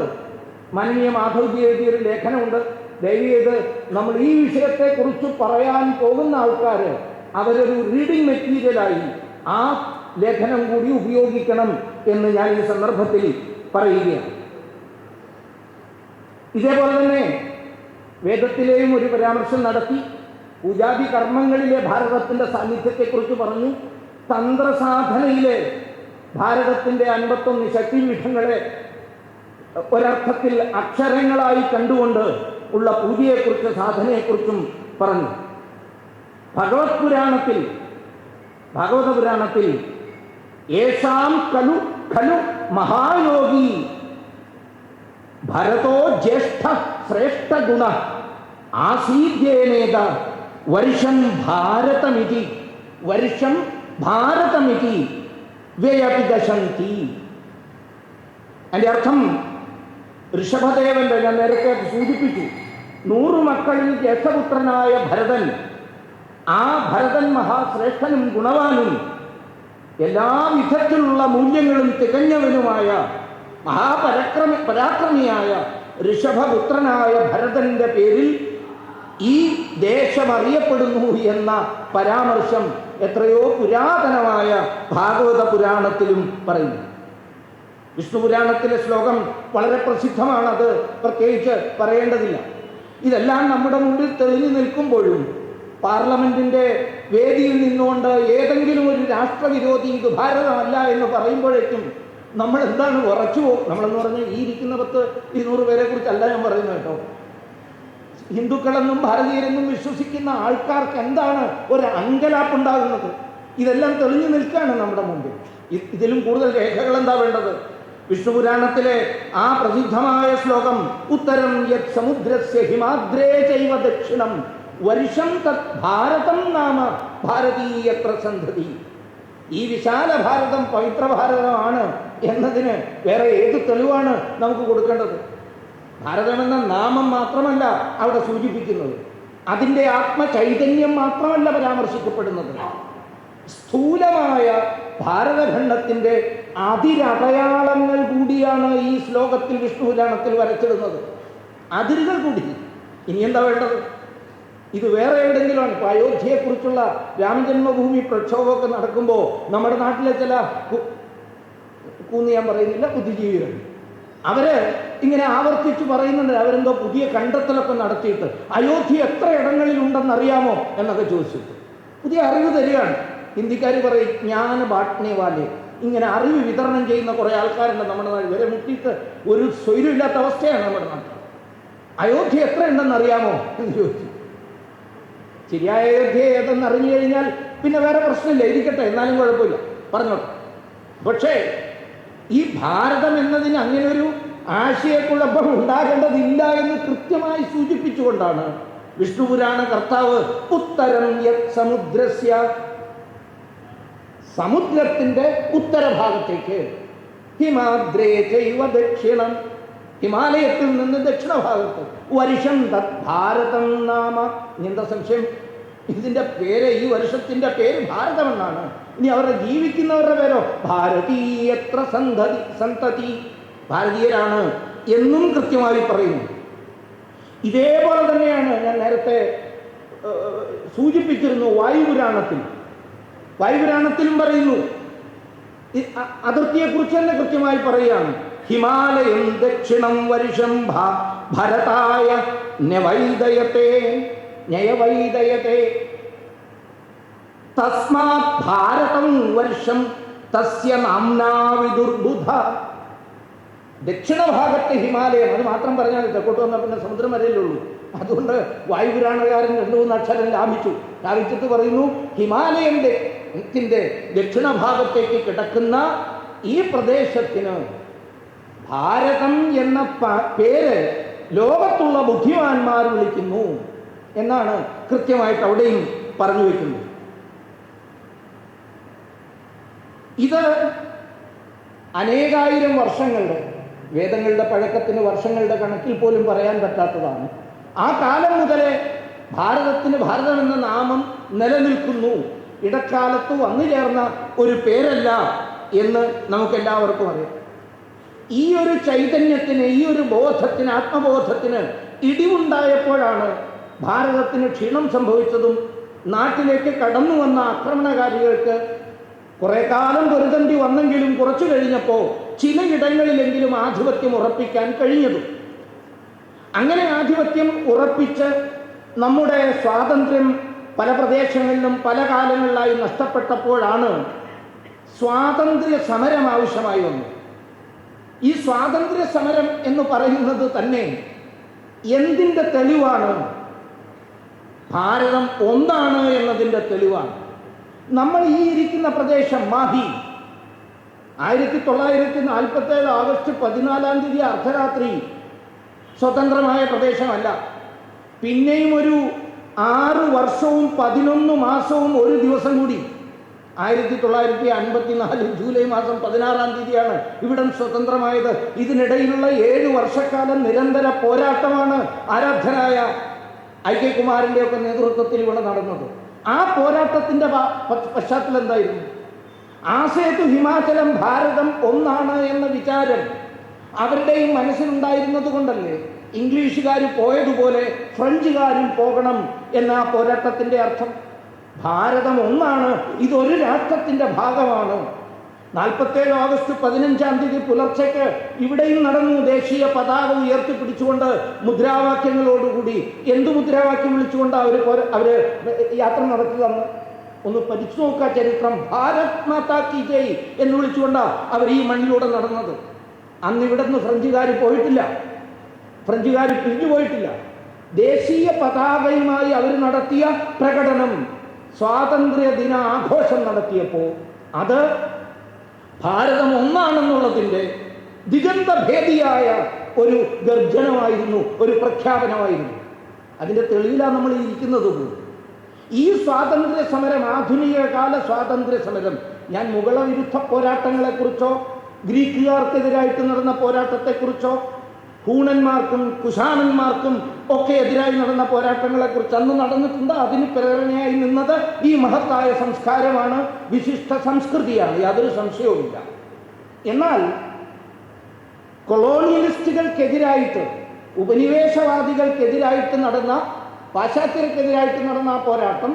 മാനനീയ മാധവ്ജി എഴുതിയൊരു ലേഖനമുണ്ട്. ദയവേത് നമ്മൾ ഈ വിഷയത്തെക്കുറിച്ച് പറയാൻ പോകുന്ന ആൾക്കാർ അവരൊരു റീഡിംഗ് മെറ്റീരിയലായി ആ ലേഖനം കൂടി ഉപയോഗിക്കണം എന്ന് ഞാൻ ഈ സന്ദർഭത്തിൽ പറയുകയാണ്. ഇതേപോലെ തന്നെ വേദത്തിലെയും ഒരു പരാമർശം നടത്തി. പൂജാതി കർമ്മങ്ങളിലെ ഭാരതത്തിൻ്റെ സാന്നിധ്യത്തെക്കുറിച്ച് പറഞ്ഞു. തന്ത്രസാധനയിലെ ഭാരതത്തിൻ്റെ 51 ശക്തിപീഠങ്ങളെ ഒരർത്ഥത്തിൽ അക്ഷരങ്ങളായി കണ്ടുകൊണ്ട് ഉള്ള പൂജയെക്കുറിച്ച്, സാധനയെക്കുറിച്ചും പറഞ്ഞു. ഭാഗവത പുരാണത്തിൽ യേശാം ഖലു ഖലു മഹായോഗി ഭരതോ ജ്യേഷ്ഠ ശ്രേഷ്ഠ ഗുണ ആസീദ്യേനേത വർഷം ഭാരതമിതി വ്യയപിദശന്തി. അതിൻ്റെ അർത്ഥം ഋഷഭദേവന്റെ, ഞാൻ നേരത്തെ സൂചിപ്പിച്ചു, 100 മക്കളിൽ ജ്യേഷ്ഠപുത്രനായ ഭരതൻ, ആ ഭരതൻ മഹാശ്രേഷ്ഠനും ഗുണവാനും എല്ലാ വിധത്തിലുള്ള മൂല്യങ്ങളും തികഞ്ഞവനുമായ പരാക്രമിയായ ഋഷഭപുത്രനായ ഭരതന്റെ പേരിൽ ഈ ദേശം അറിയപ്പെടുന്നു എന്ന പരാമർശം എത്രയോ പുരാതനമായ ഭാഗവത പുരാണത്തിലും പറയുന്നു. വിഷ്ണു പുരാണത്തിലെ ശ്ലോകം വളരെ പ്രസിദ്ധമാണ്, അത് പ്രത്യേകിച്ച് പറയേണ്ടതില്ല. ഇതെല്ലാം നമ്മുടെ മുമ്പിൽ തെളിഞ്ഞു നിൽക്കുമ്പോഴും പാർലമെന്റിന്റെ വേദിയിൽ നിന്നുകൊണ്ട് ഏതെങ്കിലും ഒരു രാഷ്ട്രവിരോധി ഇത് ഭാരതമല്ല എന്ന് പറയുമ്പോഴേക്കും നമ്മൾ എന്താണ് ഉറച്ചു പോകും? നമ്മളെന്ന് പറഞ്ഞാൽ ഈ ഇരിക്കുന്ന 100-200 പേരെ കുറിച്ചല്ല ഞാൻ പറയുന്നത് കേട്ടോ. ഹിന്ദുക്കളെന്നും ഭാരതീയരെന്നും വിശ്വസിക്കുന്ന ആൾക്കാർക്ക് എന്താണ് ഒരു അങ്കലാപ്പുണ്ടാകുന്നത്? ഇതെല്ലാം തെളിഞ്ഞു നിൽക്കുകയാണ് നമ്മുടെ മുമ്പിൽ. ഇതിലും കൂടുതൽ രേഖകൾ എന്താ വേണ്ടത്? വിഷ്ണുപുരാണത്തിലെ ആ പ്രസിദ്ധമായ ശ്ലോകം, ഉത്തരം യത് സമുദ്രസ്യ ഹിമാദ്രേ ചൈവ ദക്ഷിണം വർഷം തത് ഭാരതം നാമ ഭാരതീയത്ര സന്ധതി. ഈ വിശാല ഭാരതം പവിത്ര ഭാരതമാണ് എന്നതിന് വേറെ ഏത് തെളിവാണ് നമുക്ക് കൊടുക്കേണ്ടത്? ഭാരതമെന്ന നാമം മാത്രമല്ല അവിടെ സൂചിപ്പിക്കുന്നത്, അതിൻ്റെ ആത്മചൈതന്യം മാത്രമല്ല പരാമർശിക്കപ്പെടുന്നത്. സ്ഥൂലമായ ഭാരതഖണ്ഡത്തിൻ്റെ അതിരടയാളങ്ങൾ കൂടിയാണ് ഈ ശ്ലോകത്തിൽ വിഷ്ണുപുരാണത്തിൽ വരച്ചിടുന്നത്. അതിരുകൾ കൂടി. ഇനി എന്താ വേണ്ടത്? ഇത് വേറെ എവിടെയെങ്കിലുമാണ്. ഇപ്പോൾ അയോധ്യയെക്കുറിച്ചുള്ള രാമജന്മഭൂമി പ്രക്ഷോഭമൊക്കെ നടക്കുമ്പോൾ നമ്മുടെ നാട്ടിലെ ചില ഞാൻ പറയുന്നില്ല ബുദ്ധിജീവികൾ അവര് ഇങ്ങനെ ആവർത്തിച്ച് പറയുന്നുണ്ട്. അവരെന്തോ പുതിയ കണ്ടെത്തലൊക്കെ നടത്തിയിട്ട് അയോധ്യ എത്ര ഇടങ്ങളിലുണ്ടെന്നറിയാമോ എന്നൊക്കെ ചോദിച്ചിട്ട് പുതിയ അറിവ് തരികയാണ്. ഹിന്ദിക്കാർ പറയും ജ്ഞാന ബാട്ട്നേവാലെ. ഇങ്ങനെ അറിവ് വിതരണം ചെയ്യുന്ന കുറേ ആൾക്കാരുണ്ട് നമ്മുടെ നാട്ടിൽ. ഇവരെ മുട്ടിയിട്ട് ഒരു സ്വൈര്യമില്ലാത്ത അവസ്ഥയാണ് നമ്മുടെ നാട്ടിൽ. അയോധ്യ എത്ര ഉണ്ടെന്നറിയാമോ എന്ന് ചോദിച്ചു. ശരിയായ അയോധ്യ ഏതെന്ന് അറിഞ്ഞു കഴിഞ്ഞാൽ പിന്നെ വേറെ പ്രശ്നമില്ല, ഇരിക്കട്ടെ, എന്നാലും കുഴപ്പമില്ല, പറഞ്ഞോട്ടെ. പക്ഷേ ഈ ഭാരതം എന്നതിന് അങ്ങനെ ഒരു ആശയക്കുഴപ്പം ഉണ്ടാകേണ്ടതില്ല എന്ന് കൃത്യമായി സൂചിപ്പിച്ചുകൊണ്ടാണ് വിഷ്ണുപുരാണ കർത്താവ് ഉത്തരം യത് സമുദ്രസ്യ, സമുദ്രത്തിന്റെ ഉത്തരഭാഗത്തേക്ക്, ഹിമാദ്രേ ചൈവ ദക്ഷിണം, ഹിമാലയത്തിൽ നിന്ന് ദക്ഷിണഭാഗത്ത്, വർഷം തത് ഭാരതം നാമ. ഇനി എന്താ സംശയം? ഇതിന്റെ പേര്, ഈ വർഷത്തിന്റെ പേര് ഭാരതമെന്നാണ്. ഇനി അവരുടെ ജീവിക്കുന്നവരുടെ പേരോ ഭാരതീയത്ര സന്തതി, ഭാരതീയരാണ് എന്നും കൃത്യമായി പറയുന്നു. ഇതേപോലെ തന്നെയാണ് ഞാൻ നേരത്തെ സൂചിപ്പിച്ചിരുന്നു വായുപുരാണത്തിലും പറയുന്നു. അതിർത്തിയെക്കുറിച്ച് തന്നെ കൃത്യമായി പറയുകയാണ്. ഹിമാലയം ദക്ഷിണം വർഷം ഭരതായ ന്യവൈദയത്തെ തസ്മാത് ഭാരതം വർഷം തസ്യ നാംനാ വിദുർബുധ. ദക്ഷിണഭാഗത്തെ ഹിമാലയം, അത് മാത്രം പറഞ്ഞാൽ തെക്കോട്ട് വന്നാൽ പിന്നെ സമുദ്രം വരെയുള്ളൂ. അതുകൊണ്ട് വായുപുരാണകാരൻ 2-3 അക്ഷരം ലാഭിച്ചിട്ട് പറയുന്നു, ഹിമാലയത്തിന്റെ ദക്ഷിണഭാഗത്തേക്ക് കിടക്കുന്ന ഈ പ്രദേശത്തിന് ഭാരതം എന്ന പേര് ലോകത്തുള്ള ബുദ്ധിമാന്മാർ വിളിക്കുന്നു എന്നാണ് കൃത്യമായിട്ട് അവിടെയും പറഞ്ഞു വയ്ക്കുന്നത്. ഇത് അനേകായിരം വർഷങ്ങളുടെ, വേദങ്ങളുടെ പഴക്കത്തിന് വർഷങ്ങളുടെ കണക്കിൽ പോലും പറയാൻ പറ്റാത്തതാണ്. ആ കാലം മുതലേ ഭാരതം എന്ന നാമം നിലനിൽക്കുന്നു. ഇടക്കാലത്ത് വന്നു ചേർന്ന ഒരു പേരല്ല എന്ന് നമുക്കെല്ലാവർക്കും അറിയാം. ഈ ഒരു ചൈതന്യത്തിന്, ഈ ഒരു ബോധത്തിന്, ആത്മബോധത്തിന് ഇടിവുണ്ടായപ്പോഴാണ് ഭാരതത്തിന് ക്ഷീണം സംഭവിച്ചതും നാട്ടിലേക്ക് കടന്നു വന്ന ആക്രമണകാരികൾക്ക് കുറെ കാലം പൊരുതണ്ടി വന്നെങ്കിലും കുറച്ചു കഴിഞ്ഞപ്പോൾ ചിലയിടങ്ങളിലെങ്കിലും ആധിപത്യം ഉറപ്പിക്കാൻ കഴിഞ്ഞതും. അങ്ങനെ ആധിപത്യം ഉറപ്പിച്ച് നമ്മുടെ സ്വാതന്ത്ര്യം പല പ്രദേശങ്ങളിലും പല കാലങ്ങളിലായി നഷ്ടപ്പെട്ടപ്പോഴാണ് സ്വാതന്ത്ര്യ സമരം ആവശ്യമായി വന്നത്. ഈ സ്വാതന്ത്ര്യ സമരം എന്ന് പറയുന്നത് തന്നെ എന്തിൻ്റെ തെളിവാണ്? ഭാരതം ഒന്നാണ് എന്നതിൻ്റെ തെളിവാണ്. നമ്മൾ ഈ ഇരിക്കുന്ന പ്രദേശം മാഹി 1947 ആഗസ്റ്റ് 14 അർദ്ധരാത്രി സ്വതന്ത്രമായ പ്രദേശമല്ല. പിന്നെയും ഒരു 6 വർഷവും 11 മാസവും 1 ദിവസം കൂടി 1954 ജൂലൈ മാസം 16 ഇവിടം സ്വതന്ത്രമായത്. ഇതിനിടയിലുള്ള 7 വർഷക്കാലം നിരന്തര പോരാട്ടമാണ് ആരാധനായ IK കുമാരൻ്റെയൊക്കെ നേതൃത്വത്തിൽ ഇവിടെ നടന്നത്. ആ പോരാട്ടത്തിൻ്റെ പശ്ചാത്തലം എന്തായിരുന്നു? ആസേതു ഹിമാചലം ഭാരതം ഒന്നാണ് എന്ന വിചാരം അവരുടെയും മനസ്സിലുണ്ടായിരുന്നത് കൊണ്ടല്ലേ ഇംഗ്ലീഷുകാർ പോയതുപോലെ ഫ്രഞ്ചുകാരും പോകണം എന്ന ആ പോരാട്ടത്തിൻ്റെ അർത്ഥം. ഭാരതം ഒന്നാണ്, ഇതൊരു രാഷ്ട്രത്തിൻ്റെ ഭാഗമാണ്. 47 ആഗസ്റ്റ് 15 പുലർച്ചയ്ക്ക് ഇവിടെയും നടന്നു ദേശീയ പതാക ഉയർത്തിപ്പിടിച്ചുകൊണ്ട് മുദ്രാവാക്യങ്ങളോടുകൂടി. എന്ത് മുദ്രാവാക്യം വിളിച്ചുകൊണ്ട് അവർ യാത്ര നടത്തുകയെന്ന് ഒന്ന് പഠിച്ചു നോക്കുക ചരിത്രം. ഭാരത് മാതാ കി ജയ് എന്ന് വിളിച്ചുകൊണ്ടാണ് അവർ ഈ മണ്ണിലൂടെ നടന്നത്. അന്ന് ഇവിടെ നിന്ന് ഫ്രഞ്ചുകാർ പോയിട്ടില്ല, ഫ്രഞ്ചുകാർ പിരിഞ്ഞു പോയിട്ടില്ല. ദേശീയ പതാകയുമായി അവർ നടത്തിയ പ്രകടനം, സ്വാതന്ത്ര്യ ദിന ആഘോഷം നടത്തിയപ്പോൾ അത് ഭാരതം ഒന്നാണെന്നുള്ളതിൻ്റെ ദിഗന്ധഭേദിയായ ഒരു ഗർജനമായിരുന്നു, ഒരു പ്രഖ്യാപനമായിരുന്നു. അതിൻ്റെ തെളിവിലാണ് നമ്മൾ ഇരിക്കുന്നത് പോലും. ഈ സ്വാതന്ത്ര്യ സമരം, ആധുനിക കാല സ്വാതന്ത്ര്യ സമരം, ഞാൻ മുഗള വിരുദ്ധ പോരാട്ടങ്ങളെക്കുറിച്ചോ ഗ്രീക്കുകാർക്കെതിരായിട്ട് നടന്ന പോരാട്ടത്തെക്കുറിച്ചോ ഹൂണന്മാർക്കും കുശാനന്മാർക്കും ഒക്കെ എതിരായി നടന്ന പോരാട്ടങ്ങളെക്കുറിച്ച് അന്ന് നടന്നിട്ടുണ്ട്. അതിന് പ്രേരണയായി നിന്നത് ഈ മഹത്തായ സംസ്കാരമാണ്, വിശിഷ്ട സംസ്കൃതിയാണ്, യാതൊരു സംശയവുമില്ല. എന്നാൽ കൊളോണിയലിസ്റ്റുകൾക്കെതിരായിട്ട്, ഉപനിവേശവാദികൾക്കെതിരായിട്ട് നടന്ന, പാശ്ചാത്യർക്കെതിരായിട്ട് നടന്ന ആ പോരാട്ടം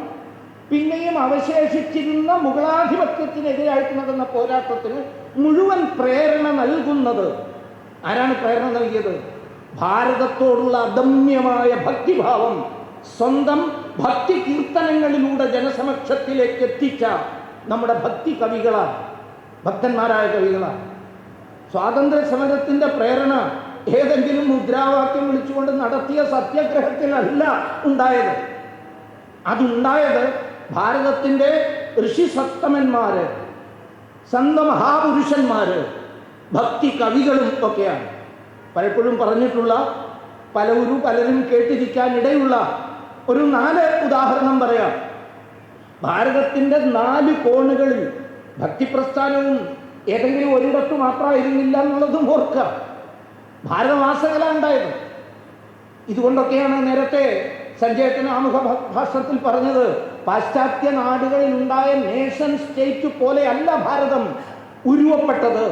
പിന്നെയും അവശേഷിച്ചിരുന്ന മുഗളാധിപത്യത്തിനെതിരായിട്ട് നടന്ന പോരാട്ടത്തിന് മുഴുവൻ പ്രേരണ നൽകുന്നത് ആരാണ്? പ്രേരണ നൽകിയത് ഭാരതത്തോടുള്ള അദമ്യമായ ഭക്തിഭാവം സ്വന്തം ഭക്തി കീർത്തനങ്ങളിലൂടെ ജനസമക്ഷത്തിലേക്ക് എത്തിച്ച നമ്മുടെ ഭക്തി കവികളാണ്, ഭക്തന്മാരായ കവികളാണ്. സ്വാതന്ത്ര്യ സമരത്തിൻ്റെ പ്രേരണ ഏതെങ്കിലും മുദ്രാവാക്യം വിളിച്ചുകൊണ്ട് നടത്തിയ സത്യാഗ്രഹത്തിലല്ല ഉണ്ടായത്. അതുണ്ടായത് ഭാരതത്തിൻ്റെ ഋഷിസത്തമന്മാര്, സന്തമഹാപുരുഷന്മാര്, ഭക്തി കവികളും ഒക്കെയാണ്. പലപ്പോഴും പറഞ്ഞിട്ടുള്ള, പലരും കേട്ടിരിക്കാനിടയുള്ള ഒരു 4 ഉദാഹരണം പറയാം. ഭാരതത്തിൻ്റെ 4 കോണുകളിൽ ഭക്തിപ്രസ്ഥാനവും ഏതെങ്കിലും ഒരിടത്ത് മാത്രമായിരുന്നില്ല എന്നുള്ളതും ഓർക്കുക. ഭാരതമാസകല ഉണ്ടായത്. ഇതുകൊണ്ടൊക്കെയാണ് നേരത്തെ സഞ്ജയത്തിന് ആമുഖ ഭാഷണത്തിൽ പറഞ്ഞത്, പാശ്ചാത്യ നാടുകളിൽ ഉണ്ടായ നേഷൻ സ്റ്റേറ്റ് പോലെ അല്ല ഭാരതം ഉരുവപ്പെട്ടത്.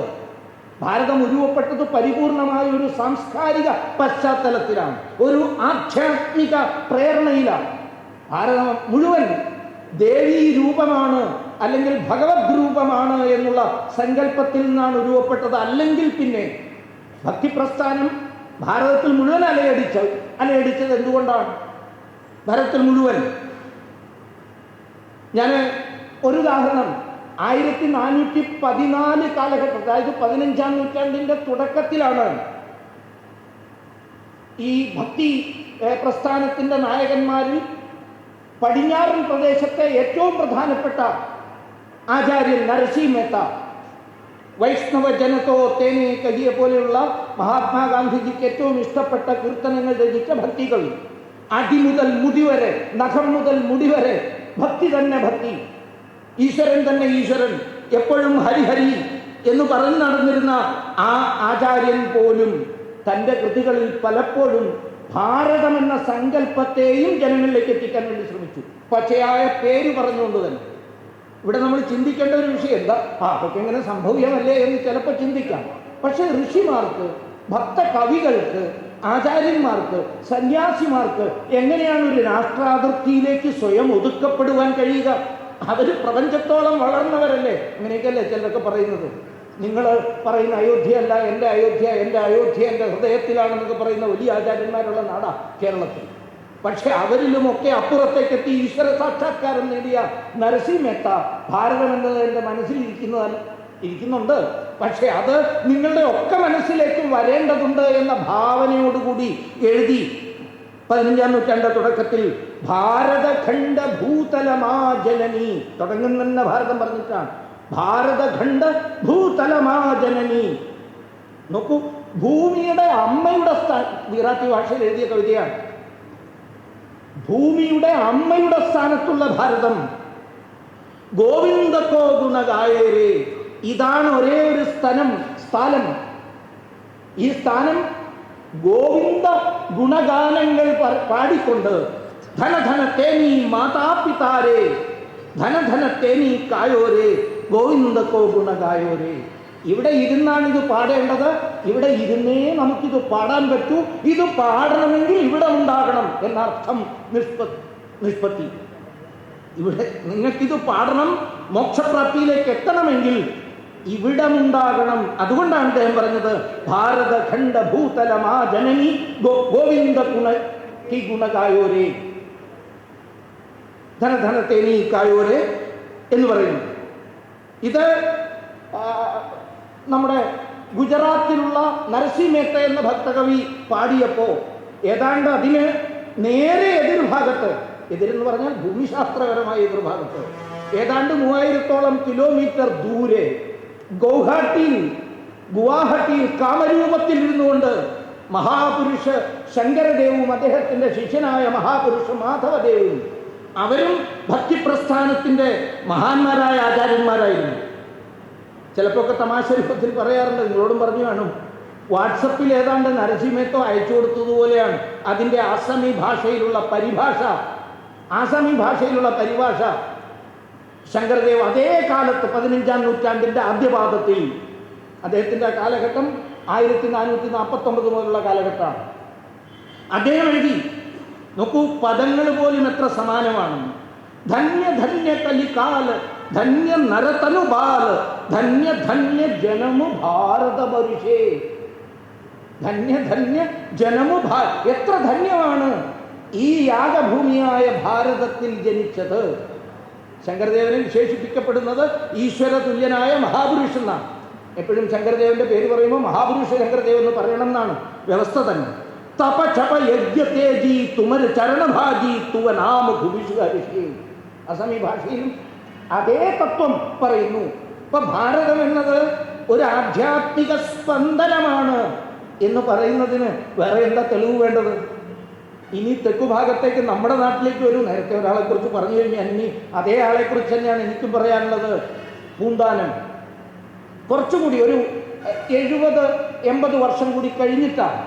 ഭാരതം ഉരുവപ്പെട്ടത് പരിപൂർണമായ ഒരു സാംസ്കാരിക പശ്ചാത്തലത്തിലാണ്, ഒരു ആധ്യാത്മിക പ്രേരണയിലാണ്. ഭാരതം മുഴുവൻ ദേവീ രൂപമാണ് അല്ലെങ്കിൽ ഭഗവത് രൂപമാണ് എന്നുള്ള സങ്കല്പത്തിൽ നിന്നാണ് രൂപപ്പെട്ടത്. അല്ലെങ്കിൽ പിന്നെ ഭക്തിപ്രസ്ഥാനം ഭാരതത്തിൽ മുഴുവൻ അലയടിച്ചത് എന്തുകൊണ്ടാണ്? ഭാരതത്തിൽ മുഴുവൻ. ഞാൻ ഒരു ഉദാഹരണം, 1414 കാലഘട്ടം, അതായത് 15-ാം നൂറ്റാണ്ടിൻ്റെ തുടക്കത്തിലാണ് ഈ ഭക്തി പ്രസ്ഥാനത്തിൻ്റെ നായകന്മാരിൽ പടിഞ്ഞാറൻ പ്രദേശത്തെ ഏറ്റവും പ്രധാനപ്പെട്ട ആചാര്യൻ നരസിംഹ മേത്ത, വൈഷ്ണവ ജനതോ തേനെ കഹിയെ പോലെയുള്ള മഹാത്മാഗാന്ധിജിക്ക് ഏറ്റവും ഇഷ്ടപ്പെട്ട കീർത്തനങ്ങൾ രചിച്ച ഭക്തികൾ, അടി മുതൽ മുടി വരെ, നഖം മുതൽ മുടി വരെ ഭക്തി തന്നെ ഭക്തി, ഈശ്വരൻ തന്നെ ഈശ്വരൻ, എപ്പോഴും ഹരിഹരി എന്ന് പറഞ്ഞു നടന്നിരുന്ന ആ ആചാര്യൻ പോലും തൻ്റെ കൃതികളിൽ പലപ്പോഴും ഭാരതമെന്ന സങ്കല്പത്തെയും ജനങ്ങളിലേക്ക് എത്തിക്കാൻ വേണ്ടി ശ്രമിച്ചു. പച്ചയായ പേര് പറഞ്ഞുകൊണ്ട് തന്നെ. ഇവിടെ നമ്മൾ ചിന്തിക്കേണ്ട ഒരു വിഷയം എന്താ, അതൊക്കെ എങ്ങനെ സംഭവ്യമല്ലേ എന്ന് ചിലപ്പോൾ ചിന്തിക്കാം. പക്ഷെ ഋഷിമാർക്ക്, ഭക്ത കവികൾക്ക്, ആചാര്യന്മാർക്ക്, സന്യാസിമാർക്ക് എങ്ങനെയാണ് ഒരു രാഷ്ട്രാതിർത്തിയിലേക്ക് സ്വയം ഒതുക്കപ്പെടുവാൻ കഴിയുക? അവർ പ്രപഞ്ചത്തോളം വളർന്നവരല്ലേ. അങ്ങനെയൊക്കെയല്ലേ ചിലരൊക്കെ പറയുന്നത്. നിങ്ങൾ പറയുന്ന അയോധ്യയല്ല എൻ്റെ അയോധ്യ, എൻ്റെ അയോധ്യ എൻ്റെ ഹൃദയത്തിലാണെന്നൊക്കെ പറയുന്ന വലിയ ആചാര്യന്മാരുള്ള നാടാ കേരളത്തിൽ. പക്ഷെ അവരിലുമൊക്കെ അപ്പുറത്തേക്കെത്തി ഈശ്വര സാക്ഷാത്കാരം നേടിയ നരസിംഹ മേത്ത ഭാരതം എന്നത് എൻ്റെ മനസ്സിൽ ഇരിക്കുന്നുണ്ട്, പക്ഷെ അത് നിങ്ങളുടെ ഒക്കെ മനസ്സിലേക്കും വരേണ്ടതുണ്ട് എന്ന ഭാവനയോടുകൂടി എഴുതി 15-ാം നൂറ്റാണ്ട് തുടക്കത്തിൽ ഭാരതഖണ്ഡ ഭൂതലമാ ജനനി, തുടങ്ങുന്ന ഭാരതം പറഞ്ഞിട്ടാണ്. ഭാരതഖണ്ഡ ഭൂതലമാ ജനനി. നോക്കൂ, ഭൂമിയുടെ അമ്മയുടെ ഗുജറാത്തി ഭാഷയിൽ എഴുതിയ കവിതയാണ്. ഭൂമിയുടെ അമ്മയുടെ സ്ഥാനത്തുള്ള ഭാരതം. ഗോവിന്ദക്കോ ഗുണഗായേരേ, ഇതാണ് ഒരേ ഒരു സ്ഥാനം. ഈ സ്ഥാനം ഗോവിന്ദ ഗുണഗാനങ്ങൾ പാടിക്കൊണ്ട് ധനധന തേനി മാതാപിതാരേ, ധനധന തേനി കായോരേ, ഗോവിന്ദക്കോ ഗുണഗായോരേ. ഇവിടെ ഇരുന്നാണ് ഇത് പാടേണ്ടത്. ഇവിടെ ഇരുന്നേ നമുക്കിത് പാടാൻ പറ്റൂ. ഇത് പാടണമെങ്കിൽ ഇവിടെ ഉണ്ടാകണം എന്നർത്ഥം. നിഷ്പത്തി. ഇവിടെ നിങ്ങൾക്കിത് പാടണം, മോക്ഷപ്രാപ്തിയിലേക്ക് എത്തണമെങ്കിൽ ഇവിടമുണ്ടാകണം. അതുകൊണ്ടാണ് അദ്ദേഹം പറഞ്ഞത് ഭാരതഖണ്ഡ ഭൂതലമാ ജനനി ഗോവിന്ദ ഗുണഗായോരേ, ധനധനത്തെ നീ കായോരേ എന്ന് പറയുന്നു. ഇത് നമ്മുടെ ഗുജറാത്തിലുള്ള നരസിംഹ മേത്ത എന്ന ഭക്തകവി പാടിയപ്പോൾ ഏതാണ്ട് അതിന് നേരെ എതിർഭാഗത്ത്, എതിരെന്ന് പറഞ്ഞാൽ ഭൂമിശാസ്ത്രപരമായ എതിർഭാഗത്ത്, ഏതാണ്ട് 3000-ഓളം കിലോമീറ്റർ ദൂരെ ഗുവാഹട്ടിയിൽ കാമരൂപത്തിൽ ഇരുന്നുകൊണ്ട് മഹാപുരുഷ ശങ്കരദേവും അദ്ദേഹത്തിൻ്റെ ശിഷ്യനായ മഹാപുരുഷ മാധവദേവും അവരും ഭക്തിപ്രസ്ഥാനത്തിൻ്റെ മഹാന്മാരായ ആചാര്യന്മാരായിരുന്നു. ചിലപ്പോൾ ഒക്കെ തമാശ രൂപത്തിൽ പറയാറുണ്ട്, നിങ്ങളോടും പറഞ്ഞു കാണും, വാട്സപ്പിൽ ഏതാണ്ട് നരസിംഹ മേത്ത അയച്ചു കൊടുത്തതുപോലെയാണ് അതിൻ്റെ ആസാമി ഭാഷയിലുള്ള പരിഭാഷ. ശങ്കരദേവ് അതേ കാലത്ത് 15-ാം നൂറ്റാണ്ടിൻ്റെ ആദ്യപാദത്തിൽ, അദ്ദേഹത്തിൻ്റെ കാലഘട്ടം 1449 മുതലുള്ള കാലഘട്ടമാണ്. അദ്ദേഹം എഴുതി, നോക്കൂ, പദങ്ങൾ പോലും എത്ര സമാനമാണ്. ധന്യ ധന്യ കലികാല ധന്യ നരതനുബാൽ ധന്യ ധന്യ ജനമു ഭാരത പരുഷേ. ധന്യ ധന്യ ജനമു എത്ര ധന്യമാണ് ഈ യാഗഭൂമിയായ ഭാരതത്തിൽ ജനിച്ചത്. ശങ്കരദേവനെ വിശേഷിപ്പിക്കപ്പെടുന്നത് ഈശ്വര തുല്യനായ മഹാപുരുഷൻ എന്നാണ്. എപ്പോഴും ശങ്കരദേവന്റെ പേര് പറയുമ്പോൾ മഹാപുരുഷ ശങ്കരദേവ് എന്ന് പറയണം എന്നാണ് വ്യവസ്ഥ തന്നെ. തപ ചപ യജ്ഞതേജി തുമർ ചരണഭാജി തുവ നാമ ഭുവിഷു ഹരിഷി. അസമി ഭാഷയിലും അതേ തത്വം പറയുന്നു. ഇപ്പൊ ഭാരതം എന്നത് ഒരു ആധ്യാത്മിക സ്പന്ദനമാണ് എന്ന് പറയുന്നതിന് വേറെ എന്താ തെളിവ് വേണ്ടത്? ഇനി തെക്കു ഭാഗത്തേക്ക് നമ്മുടെ നാട്ടിലേക്ക് വരൂ. നേരത്തെ ഒരാളെക്കുറിച്ച് പറഞ്ഞു കഴിഞ്ഞാൽ ഇനി അതേ ആളെക്കുറിച്ച് തന്നെയാണ് എനിക്കും പറയാനുള്ളത്. പൂന്താനം കുറച്ചുകൂടി ഒരു 70-80 വർഷം കൂടി കഴിഞ്ഞിട്ടാണ്.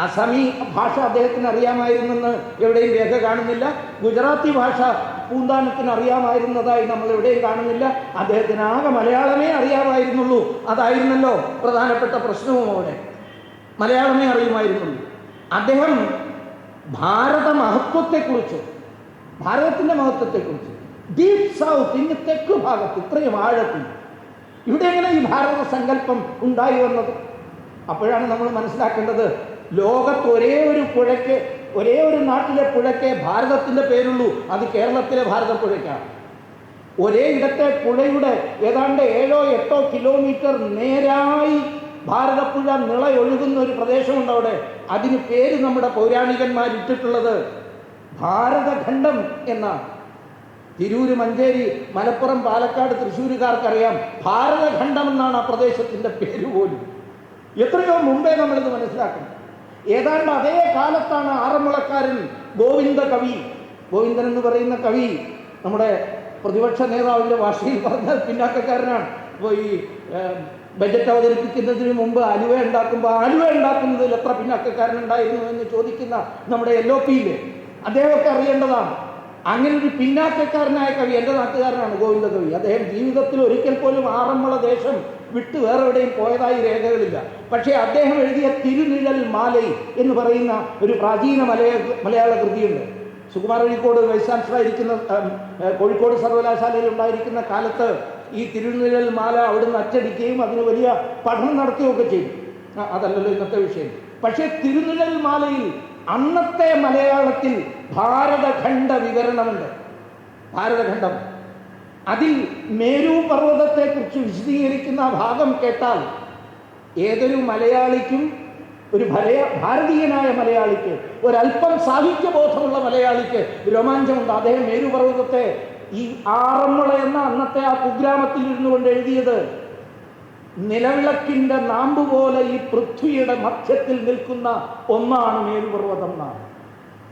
അസമി ഭാഷ അദ്ദേഹത്തിന് അറിയാമായിരുന്നെന്ന് എവിടെയും രേഖ കാണുന്നില്ല. ഗുജറാത്തി ഭാഷ പൂന്താനത്തിന് അറിയാമായിരുന്നതായി നമ്മൾ എവിടെയും കാണുന്നില്ല. അദ്ദേഹത്തിന് ആകെ മലയാളമേ അറിയാമായിരുന്നുള്ളൂ. അതായിരുന്നല്ലോ പ്രധാനപ്പെട്ട പ്രശ്നവും. അവിടെ മലയാളമേ അറിയുമായിരുന്നുള്ളൂ. അദ്ദേഹം ഭാരത മഹത്വത്തെക്കുറിച്ച്, ഭാരതത്തിൻ്റെ മഹത്വത്തെക്കുറിച്ച് ഡീപ് സൗത്ത്, ഇങ്ങ് തെക്ക് ഭാഗത്ത് ഇത്രയും ആഴത്തിൽ ഇവിടെ എങ്ങനെ ഈ ഭാരത സങ്കല്പം ഉണ്ടായി വന്നത്? അപ്പോഴാണ് നമ്മൾ മനസ്സിലാക്കേണ്ടത്, ലോകത്ത് ഒരേ ഒരു നാട്ടിലെ പുഴയ്ക്ക് ഭാരതത്തിൻ്റെ പേരുള്ളൂ, അത് കേരളത്തിലെ ഭാരതപ്പുഴയ്ക്കാണ്. ഒരേ ഇടത്തെ പുഴയുടെ ഏതാണ്ട് 7-8 കിലോമീറ്റർ നേരായി ഭാരതപ്പുഴ നിളയൊഴുകുന്ന ഒരു പ്രദേശമുണ്ട് അവിടെ. അതിന് പേര് നമ്മുടെ പൗരാണികന്മാർ ഇട്ടിട്ടുള്ളത് ഭാരതഖണ്ഡം എന്നാണ്. തിരൂര്, മഞ്ചേരി, മലപ്പുറം, പാലക്കാട്, തൃശ്ശൂരുകാർക്കറിയാം ഭാരതഖണ്ഡം എന്നാണ് ആ പ്രദേശത്തിൻ്റെ പേര് പോലും. എത്രയോ മുമ്പേ നമ്മളിത് മനസ്സിലാക്കണം. ഏതാണ്ട് അതേ കാലത്താണ് ആറന്മുളക്കാരൻ ഗോവിന്ദൻ എന്ന് പറയുന്ന കവി, നമ്മുടെ പ്രതിപക്ഷ നേതാവിൻ്റെ ഭാഷയിൽ പറഞ്ഞാൽ പിന്നാക്കക്കാരനാണ്. ഇപ്പോൾ ഈ ബജറ്റ് അവതരിപ്പിക്കുന്നതിന് മുമ്പ് അലുവ ഉണ്ടാക്കുന്നതിൽ എത്ര പിന്നാക്കക്കാരനുണ്ടായിരുന്നു എന്ന് ചോദിക്കുന്ന നമ്മുടെ LOPയിലെ അദ്ദേഹമൊക്കെ അറിയേണ്ടതാണ്. അങ്ങനെ ഒരു പിന്നാക്കക്കാരനായ കവി എൻ്റെ നാട്ടുകാരനാണ് ഗോവിന്ദ കവി. അദ്ദേഹം ജീവിതത്തിൽ ഒരിക്കൽ പോലും ആറന്മുള ദേശം വിട്ട് വേറെ എവിടെയും പോയതായി രേഖകളില്ല. പക്ഷേ അദ്ദേഹം എഴുതിയ തിരുനിഴൽ മാലൈ എന്ന് പറയുന്ന ഒരു പ്രാചീന മലയാള കൃതിയുണ്ട്. സുകുമാർ അഴീക്കോട് വൈസ് ചാൻസലറായിരിക്കുന്ന കോഴിക്കോട് സർവകലാശാലയിൽ ഉണ്ടായിരിക്കുന്ന കാലത്ത് ഈ തിരുനിഴൽ മാല അവിടുന്ന് അച്ചടിക്കുകയും അതിന് വലിയ പഠനം നടത്തുകയൊക്കെ ചെയ്തു. അതല്ലല്ലോ ഇന്നത്തെ വിഷയം. പക്ഷേ തിരുനിഴൽ മാലയിൽ അന്നത്തെ മലയാളത്തിൽ ഭാരതഖണ്ഡ വിവരണമുണ്ട്. ഭാരതഖണ്ഡം, അതിൽ മേരു പർവ്വതത്തെക്കുറിച്ച് വിശദീകരിക്കുന്ന ഭാഗം കേട്ടാൽ ഏതൊരു മലയാളിക്കും, ഒരു ഭാരതീയനായ മലയാളിക്ക്, ഒരല്പം സാഹിത്യബോധമുള്ള മലയാളിക്ക് രോമാഞ്ചമുണ്ട്. അദ്ദേഹം മേരു പർവ്വതത്തെ ഈ ആറന്മുള എന്ന അന്നത്തെ ആ കുഗ്രാമത്തിൽ ഇരുന്നു കൊണ്ട് എഴുതിയത് നിലവിളക്കിൻ്റെ നാമ്പ് പോലെ ഈ പൃഥ്വിയുടെ മധ്യത്തിൽ നിൽക്കുന്ന ഒന്നാണ് മേരുപർവ്വതം എന്നാണ്.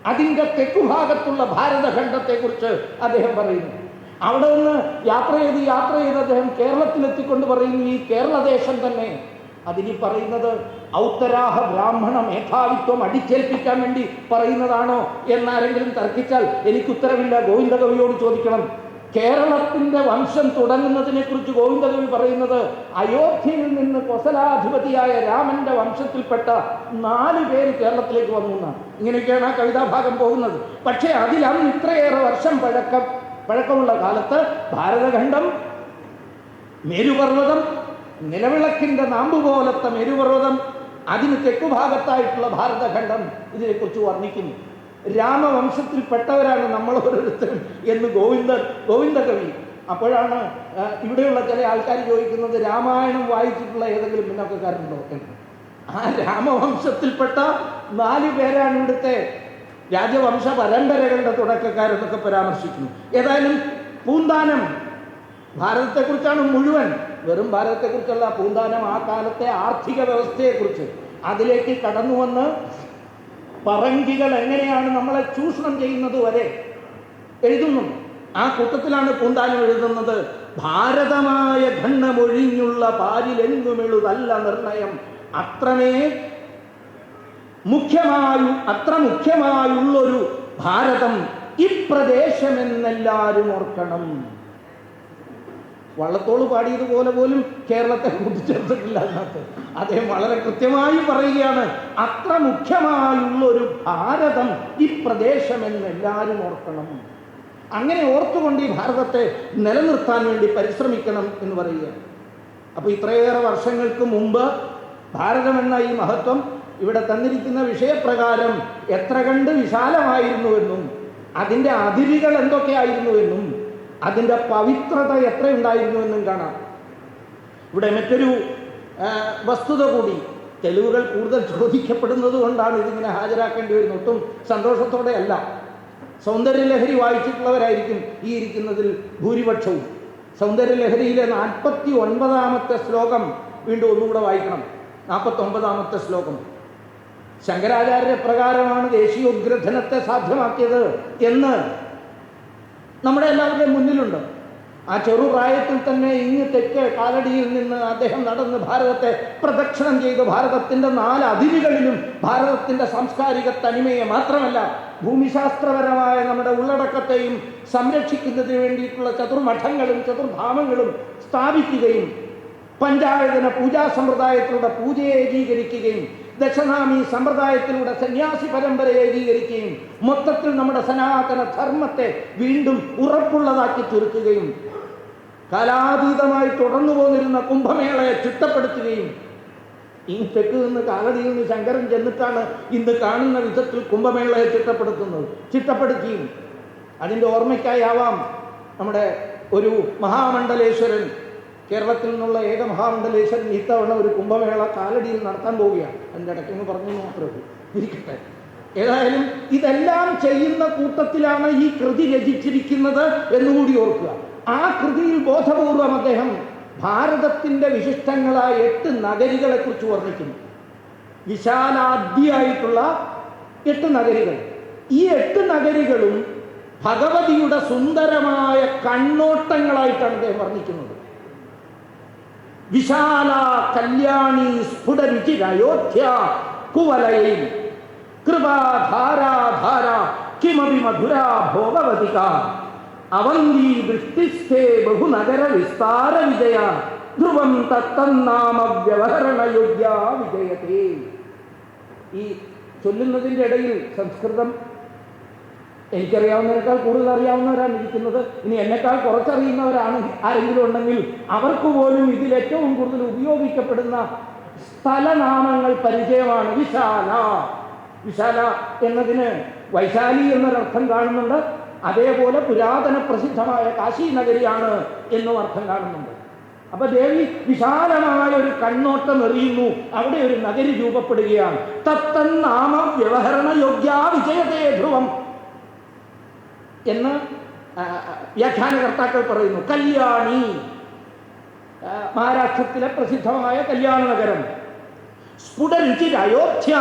അതിൻ്റെ തെക്കുഭാഗത്തുള്ള ഭാരതഖണ്ഡത്തെക്കുറിച്ച് അദ്ദേഹം പറയുന്നു. അവിടെ നിന്ന് യാത്ര ചെയ്ത് അദ്ദേഹം കേരളത്തിലെത്തിക്കൊണ്ട് പറയുന്നു, ഈ കേരളദേശം തന്നെ അതിനി പറയുന്നത് ഔത്തരാഹ ബ്രാഹ്മണ മേധാവിത്വം അടിച്ചേൽപ്പിക്കാൻ വേണ്ടി പറയുന്നതാണോ എന്നാരെങ്കിലും തർക്കിച്ചാൽ എനിക്ക് ഉത്തരവില്ല. ഗോവിന്ദ കവിയോട് ചോദിക്കണം. കേരളത്തിൻ്റെ വംശം തുടങ്ങുന്നതിനെ കുറിച്ച് ഗോവിന്ദകവി പറയുന്നത് അയോധ്യയിൽ നിന്ന് കൊസലാധിപതിയായ രാമന്റെ വംശത്തിൽപ്പെട്ട 4 പേര് കേരളത്തിലേക്ക് വന്നു എന്നാണ്. ഇങ്ങനെയൊക്കെയാണ് ആ കവിതാഭാഗം പോകുന്നത്. പക്ഷേ അതിലന്ന് ഇത്രയേറെ വർഷം പഴക്കമുള്ള കാലത്ത് ഭാരതഖണ്ഡം, മേരുപർവ്വതം, നിലവിളക്കിൻ്റെ നാമ്പ് പോലത്തെ മേരുപർവ്വതം, അതിന് തെക്കുഭാഗത്തായിട്ടുള്ള ഭാരതഖണ്ഡം, ഇതിനെക്കുറിച്ച് വർണ്ണിക്കുന്നു. രാമവംശത്തിൽപ്പെട്ടവരാണ് നമ്മൾ ഓരോരുത്തരും എന്ന് ഗോവിന്ദ കവി. അപ്പോഴാണ് ഇവിടെയുള്ള ചില ആൾക്കാർ ചോദിക്കുന്നത്, രാമായണം വായിച്ചിട്ടുള്ള ഏതെങ്കിലും പിന്നോക്കക്കാരുണ്ടോ എന്ന്. ആ രാമവംശത്തിൽപ്പെട്ട 4 പേരാണ് ഇവിടുത്തെ രാജവംശ പരമ്പരകളുടെ തുടക്കക്കാരെന്നൊക്കെ പരാമർശിക്കുന്നു. ഏതായാലും പൂന്താനം ഭാരതത്തെക്കുറിച്ചാണ് മുഴുവൻ, വെറും ഭാരതത്തെക്കുറിച്ചല്ല. പൂന്താനം ആ കാലത്തെ ആർത്ഥിക വ്യവസ്ഥയെക്കുറിച്ച്, അതിലേക്ക് കടന്നു വന്ന് പറങ്കികൾ എങ്ങനെയാണ് നമ്മളെ ചൂഷണം ചെയ്യുന്നത് വരെ എഴുതുന്നു. ആ കൂട്ടത്തിലാണ് പൂന്താനം എഴുതുന്നത്, ഭാരതമായ ഖണ്ഡമൊഴിഞ്ഞുള്ള പാരിലെങ്ങുമെഴുതല്ല നിർണയം, അത്ര മുഖ്യമായുള്ളൊരു ഭാരതം ഇപ്രദേശമെന്നെല്ലാവരും ഓർക്കണം. വള്ളത്തോൾ പാടിയതുപോലെ പോലും കേരളത്തെ കൂട്ടിച്ചേർത്തിട്ടില്ല അതിനകത്ത്. അദ്ദേഹം വളരെ കൃത്യമായി പറയുകയാണ്, അത്ര മുഖ്യമായുള്ളൊരു ഭാരതം ഈ പ്രദേശമെന്ന് എല്ലാവരും ഓർക്കണം. അങ്ങനെ ഓർത്തുകൊണ്ട് ഈ ഭാരതത്തെ നിലനിർത്താൻ വേണ്ടി പരിശ്രമിക്കണം എന്ന് പറയുകയാണ്. അപ്പോൾ ഇത്രയേറെ വർഷങ്ങൾക്ക് മുമ്പ് ഭാരതമെന്ന ഈ മഹത്വം ഇവിടെ തന്നിരിക്കുന്ന വിഷയപ്രകാരം എത്ര കണ്ട് വിശാലമായിരുന്നുവെന്നും അതിൻ്റെ അതിരുകൾ എന്തൊക്കെയായിരുന്നുവെന്നും അതിൻ്റെ പവിത്രത എത്രയുണ്ടായിരുന്നുവെന്നും കാണാം. ഇവിടെ മറ്റൊരു വസ്തുത കൂടി, തെളിവുകൾ കൂടുതൽ ചോദിക്കപ്പെടുന്നത് കൊണ്ടാണ് ഇതിങ്ങനെ ഹാജരാക്കേണ്ടി വരുന്നത്. ഒട്ടും സന്തോഷത്തോടെ അല്ല. സൗന്ദര്യലഹരി വായിച്ചിട്ടുള്ളവരായിരിക്കും ഈ ഇരിക്കുന്നതിൽ ഭൂരിപക്ഷവും. സൗന്ദര്യലഹരിയിലെ 49-ാമത്തെ ശ്ലോകം വീണ്ടും ഒന്നുകൂടെ വായിക്കണം. 49-ാമത്തെ ശ്ലോകം. ശങ്കരാചാര്യ പ്രകാരമാണ് ദേശീയോദ്ഗ്രഥനത്തെ സാധ്യമാക്കിയത് എന്ന് നമ്മുടെ എല്ലാവരുടെയും മുന്നിലുണ്ട്. ആ ചെറുപ്രായത്തിൽ തന്നെ ഇങ്ങ് തെക്ക് കാലടിയിൽ നിന്ന് അദ്ദേഹം നടന്ന് ഭാരതത്തെ പ്രദക്ഷിണം ചെയ്ത് ഭാരതത്തിൻ്റെ 4 അതിരുകളിലും ഭാരതത്തിൻ്റെ സാംസ്കാരിക തനിമയെ മാത്രമല്ല ഭൂമിശാസ്ത്രപരമായ നമ്മുടെ ഉള്ളടക്കത്തെയും സംരക്ഷിക്കുന്നതിന് വേണ്ടിയിട്ടുള്ള ചതുർമഠങ്ങളും ചതുർധാമങ്ങളും സ്ഥാപിക്കുകയും പഞ്ചായതന പൂജാ സമ്പ്രദായത്തിലൂടെ പൂജയെ ഏകീകരിക്കുകയും ദശനാമി സമ്പ്രദായത്തിലൂടെ സന്യാസി പരമ്പരയെ ഏകീകരിക്കുകയും മൊത്തത്തിൽ നമ്മുടെ സനാതന ധർമ്മത്തെ വീണ്ടും ഉറപ്പുള്ളതാക്കി തീർക്കുകയും കാലാതീതമായി തുടർന്നു പോന്നിരുന്ന കുംഭമേളയെ ചിട്ടപ്പെടുത്തുകയും ഈ തെക്ക് നിന്ന് കാലടിയിൽ നിന്ന് ശങ്കരൻ ചെന്നിട്ടാണ് ഇന്ന് കാണുന്ന വിധത്തിൽ കുംഭമേളയെ ചിട്ടപ്പെടുത്തിയും അതിൻ്റെ ഓർമ്മയ്ക്കായി ആവാം നമ്മുടെ ഒരു മഹാമണ്ഡലേശ്വരൻ, കേരളത്തിൽ നിന്നുള്ള ഏക മഹാമണ്ഡലേശ്വരൻ ഇത്തവണ ഒരു കുംഭമേള കാലടിയിൽ നടത്താൻ പോവുകയാണ്. അതിൻ്റെ ഇടയ്ക്കെന്ന് പറഞ്ഞു മാത്രമേ ഇരിക്കട്ടെ. ഏതായാലും ഇതെല്ലാം ചെയ്യുന്ന കൂട്ടത്തിലാണ് ഈ കൃതി രചിച്ചിരിക്കുന്നത് എന്നുകൂടി ഓർക്കുക. ആ കൃതിയിൽ ബോധപൂർവം അദ്ദേഹം ഭാരതത്തിൻ്റെ വിശിഷ്ടങ്ങളായ 8 നഗരികളെ കുറിച്ച് വർണ്ണിക്കുന്നു. വിശാലാദ്യായിട്ടുള്ള 8 നഗരികൾ. ഈ 8 നഗരികളും ഭഗവതിയുടെ സുന്ദരമായ കണ്ണോട്ടങ്ങളായിട്ടാണ് അദ്ദേഹം വർണ്ണിക്കുന്നത്. വിശാല കല്യാണി സ്ഫുടരുചിരയോധ്യ കുവലയൈ കൃപാധാരാധാര കിമപി മധുരാ ഭോഗവതിക അവന്തി വൃഷ്ടിസ്ഥേ ബഹുനഗര വിസ്താര വിജയ ധ്രുവം തത്തന്നാമ വ്യവഹരണയോഗ്യ വിജയത്തെ. ഈ ചൊല്ലുന്നതിൻ്റെ ഇടയിൽ സംസ്കൃതം എനിക്കറിയാവുന്നതിനേക്കാൾ കൂടുതൽ അറിയാവുന്നവരാണ് ഇരിക്കുന്നത്. ഇനി എന്നെക്കാൾ കുറച്ചറിയുന്നവരാണ് ആരെങ്കിലും ഉണ്ടെങ്കിൽ അവർക്ക് പോലും ഇതിൽ ഏറ്റവും കൂടുതൽ ഉപയോഗിക്കപ്പെടുന്ന സ്ഥലനാമങ്ങൾ പരിചയമാണ്. വിശാല എന്നതിന് വൈശാലി എന്നൊരർത്ഥം കാണുന്നുണ്ട്. അതേപോലെ പുരാതന പ്രസിദ്ധമായ കാശി നഗരിയാണ് എന്നും അർത്ഥം കാണുന്നുണ്ട്. അപ്പൊ ദേവി വിശാലമായ ഒരു കണ്ണോട്ടം എറിയുന്നു. അവിടെ ഒരു നഗരി രൂപപ്പെടുകയാണ്. തത്തന്നാമ വ്യവഹരണ യോഗ്യ വിജയതേ ധ്രുവം എന്ന് വ്യാഖ്യാനകർത്താക്കൾ പറയുന്നു. കല്യാണി, മഹാരാഷ്ട്രത്തിലെ പ്രസിദ്ധമായ കല്യാണ നഗരം. സ്ഫുടരുചിര അയോധ്യ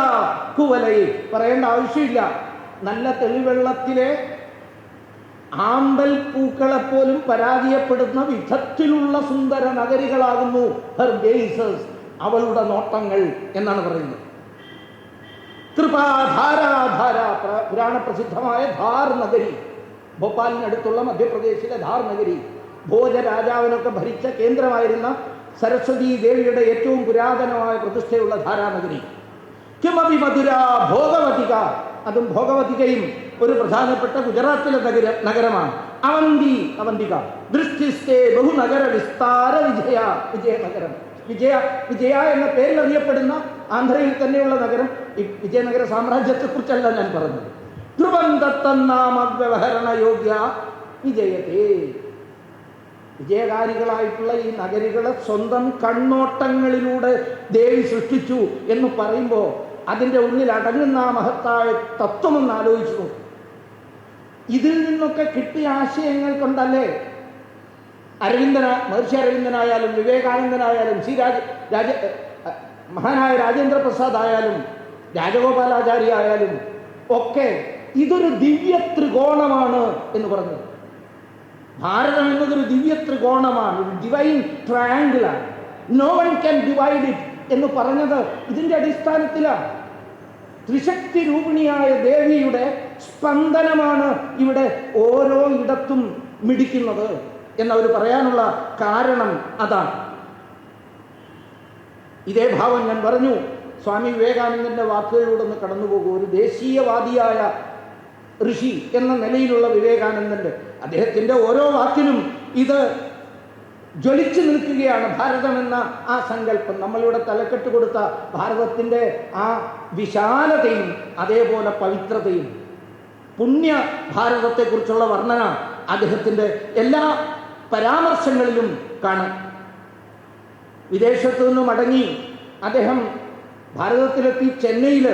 കുവലൈ, പറയേണ്ട ആവശ്യമില്ല. നല്ല തെളിവെള്ളത്തിലെ ആമ്പൽ പൂക്കളെപ്പോലും പരാജയപ്പെടുന്ന വിധത്തിലുള്ള സുന്ദര നഗരികളാകുന്നു ഹെർ ഗേസസ്, അവളുടെ നോട്ടങ്ങൾ എന്നാണ് പറയുന്നത്. കൃപാധാരാധാര, പുരാണ പ്രസിദ്ധമായ ധാർ നഗരി, ഭോപ്പാലിനടുത്തുള്ള മധ്യപ്രദേശിലെ ധാർ നഗരി, ഭോജരാജാവിനൊക്കെ ഭരിച്ച കേന്ദ്രമായിരുന്ന സരസ്വതി ദേവിയുടെ ഏറ്റവും പുരാതനമായ പ്രതിഷ്ഠയുള്ള ധാരാനഗരി. കിമപി മധുര ഭോഗവതിക, അതും ഭോഗവതികയും ഒരു പ്രധാനപ്പെട്ട ഗുജറാത്തിലെ നഗരമാണ്. അവന്തിക ദൃഷ്ടിസ്ഥേ ബഹുനഗര വിസ്താര വിജയനഗരം. വിജയ എന്ന പേരിൽ അറിയപ്പെടുന്ന ആന്ധ്രയിൽ തന്നെയുള്ള നഗരം. ഈ വിജയനഗര സാമ്രാജ്യത്തെക്കുറിച്ചല്ല ഞാൻ പറഞ്ഞത്. ധ്രുവം തത്തന്നാമ വ്യവഹരണ യോഗ്യ വിജയത്തെ. വിജയകാരികളായിട്ടുള്ള ഈ നഗരികളെ സ്വന്തം കണ്ണോട്ടങ്ങളിലൂടെ ദേവി സൃഷ്ടിച്ചു എന്ന് പറയുമ്പോൾ അതിൻ്റെ ഉള്ളിൽ അടങ്ങുന്ന ആ മഹത്തായ തത്വമെന്ന് ആലോചിച്ചു. ഇതിൽ നിന്നൊക്കെ കിട്ടിയ ആശയങ്ങൾ കൊണ്ടല്ലേ മഹർഷി അരവിന്ദനായാലും വിവേകാനന്ദനായാലും മഹാനായ രാജേന്ദ്ര പ്രസാദ് ആയാലും രാജഗോപാലാചാര്യ ആയാലും ഒക്കെ ഇതൊരു ദിവ്യ ത്രികോണമാണ് എന്ന് പറഞ്ഞത്. ഭാരതം എന്നതൊരു ദിവ്യ ത്രികോണമാണ്, ഒരു ഡിവൈൻ ട്രയാങ്കിളാണ്. No one can divide it എന്ന് പറഞ്ഞത് ഇതിൻ്റെ അടിസ്ഥാനത്തിലാണ്. ത്രിശക്തി രൂപിണിയായ ദേവിയുടെ സ്പന്ദനമാണ് ഇവിടെ ഓരോ ഇടത്തും മിടിക്കുന്നത് എന്നവർ പറയാനുള്ള കാരണം അതാണ്. ഇതേ ഭാവം ഞാൻ പറഞ്ഞു. സ്വാമി വിവേകാനന്ദൻ്റെ വാക്കുകളിലൂടെ ഒന്ന് കടന്നുപോകൂ. ഒരു ദേശീയവാദിയായ ഋഷി എന്ന നിലയിലുള്ള വിവേകാനന്ദൻ്റെ അദ്ദേഹത്തിൻ്റെ ഓരോ വാക്കിലും ഇത് ജ്വലിച്ചു നിൽക്കുകയാണ്. ഭാരതം എന്ന ആ സങ്കല്പം, നമ്മളിവിടെ തലക്കെട്ട് കൊടുത്ത ഭാരതത്തിൻ്റെ ആ വിശാലതയും അതേപോലെ പവിത്രതയും, പുണ്യ ഭാരതത്തെക്കുറിച്ചുള്ള വർണ്ണന അദ്ദേഹത്തിൻ്റെ എല്ലാ പരാമർശങ്ങളിലും കാണാം. വിദേശത്തു നിന്നും മടങ്ങി അദ്ദേഹം ഭാരതത്തിലെത്തി ചെന്നൈയിൽ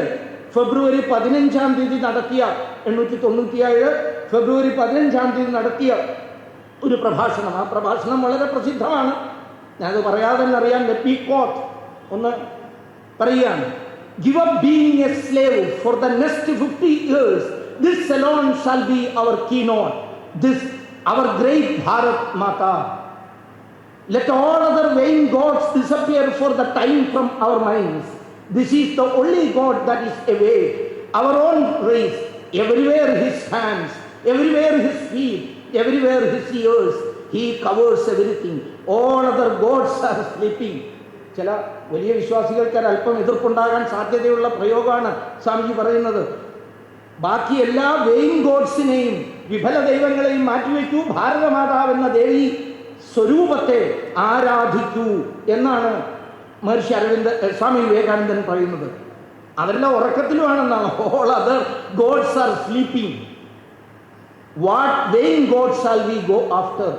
ഫെബ്രുവരി 15 നടത്തിയ 1897 ഫെബ്രുവരി 15 നടത്തിയ ഒരു പ്രഭാഷണം. ആ പ്രഭാഷണം വളരെ പ്രസിദ്ധമാണ്. ഞാനത് പറയാതെ തന്നെ അറിയാൻ കോട്ട് ഒന്ന് പറയുകയാണ്. Give up being a slave for the next 50 years. This alone shall be our keynote. This our great Bharat Mata. Let all other vain gods disappear for the time from our minds. This is the only God that is awake. Our own race. Everywhere his hands, everywhere his feet, everywhere his ears. He covers everything. All other gods are sleeping. ചില വലിയ വിശ്വാസികൾക്ക് അല്പം എതിർപ്പുണ്ടാകാൻ സാധ്യതയുള്ള പ്രയോഗമാണ് സ്വാമിജി പറയുന്നത്. ബാക്കി എല്ലാ വെയിങ് ഗോഡ്സിനെയും വിഫല ദൈവങ്ങളെയും മാറ്റിവെക്കൂ, ഭാരതമാതാവെന്ന ദേവി സ്വരൂപത്തെ ആരാധിക്കൂ എന്നാണ് മഹർഷി സ്വാമി വിവേകാനന്ദൻ പറയുന്നത്. അവരെല്ലാം ഉറക്കത്തിലുമാണെന്നാണ്. All other gods are sleeping, what vain gods shall we go after.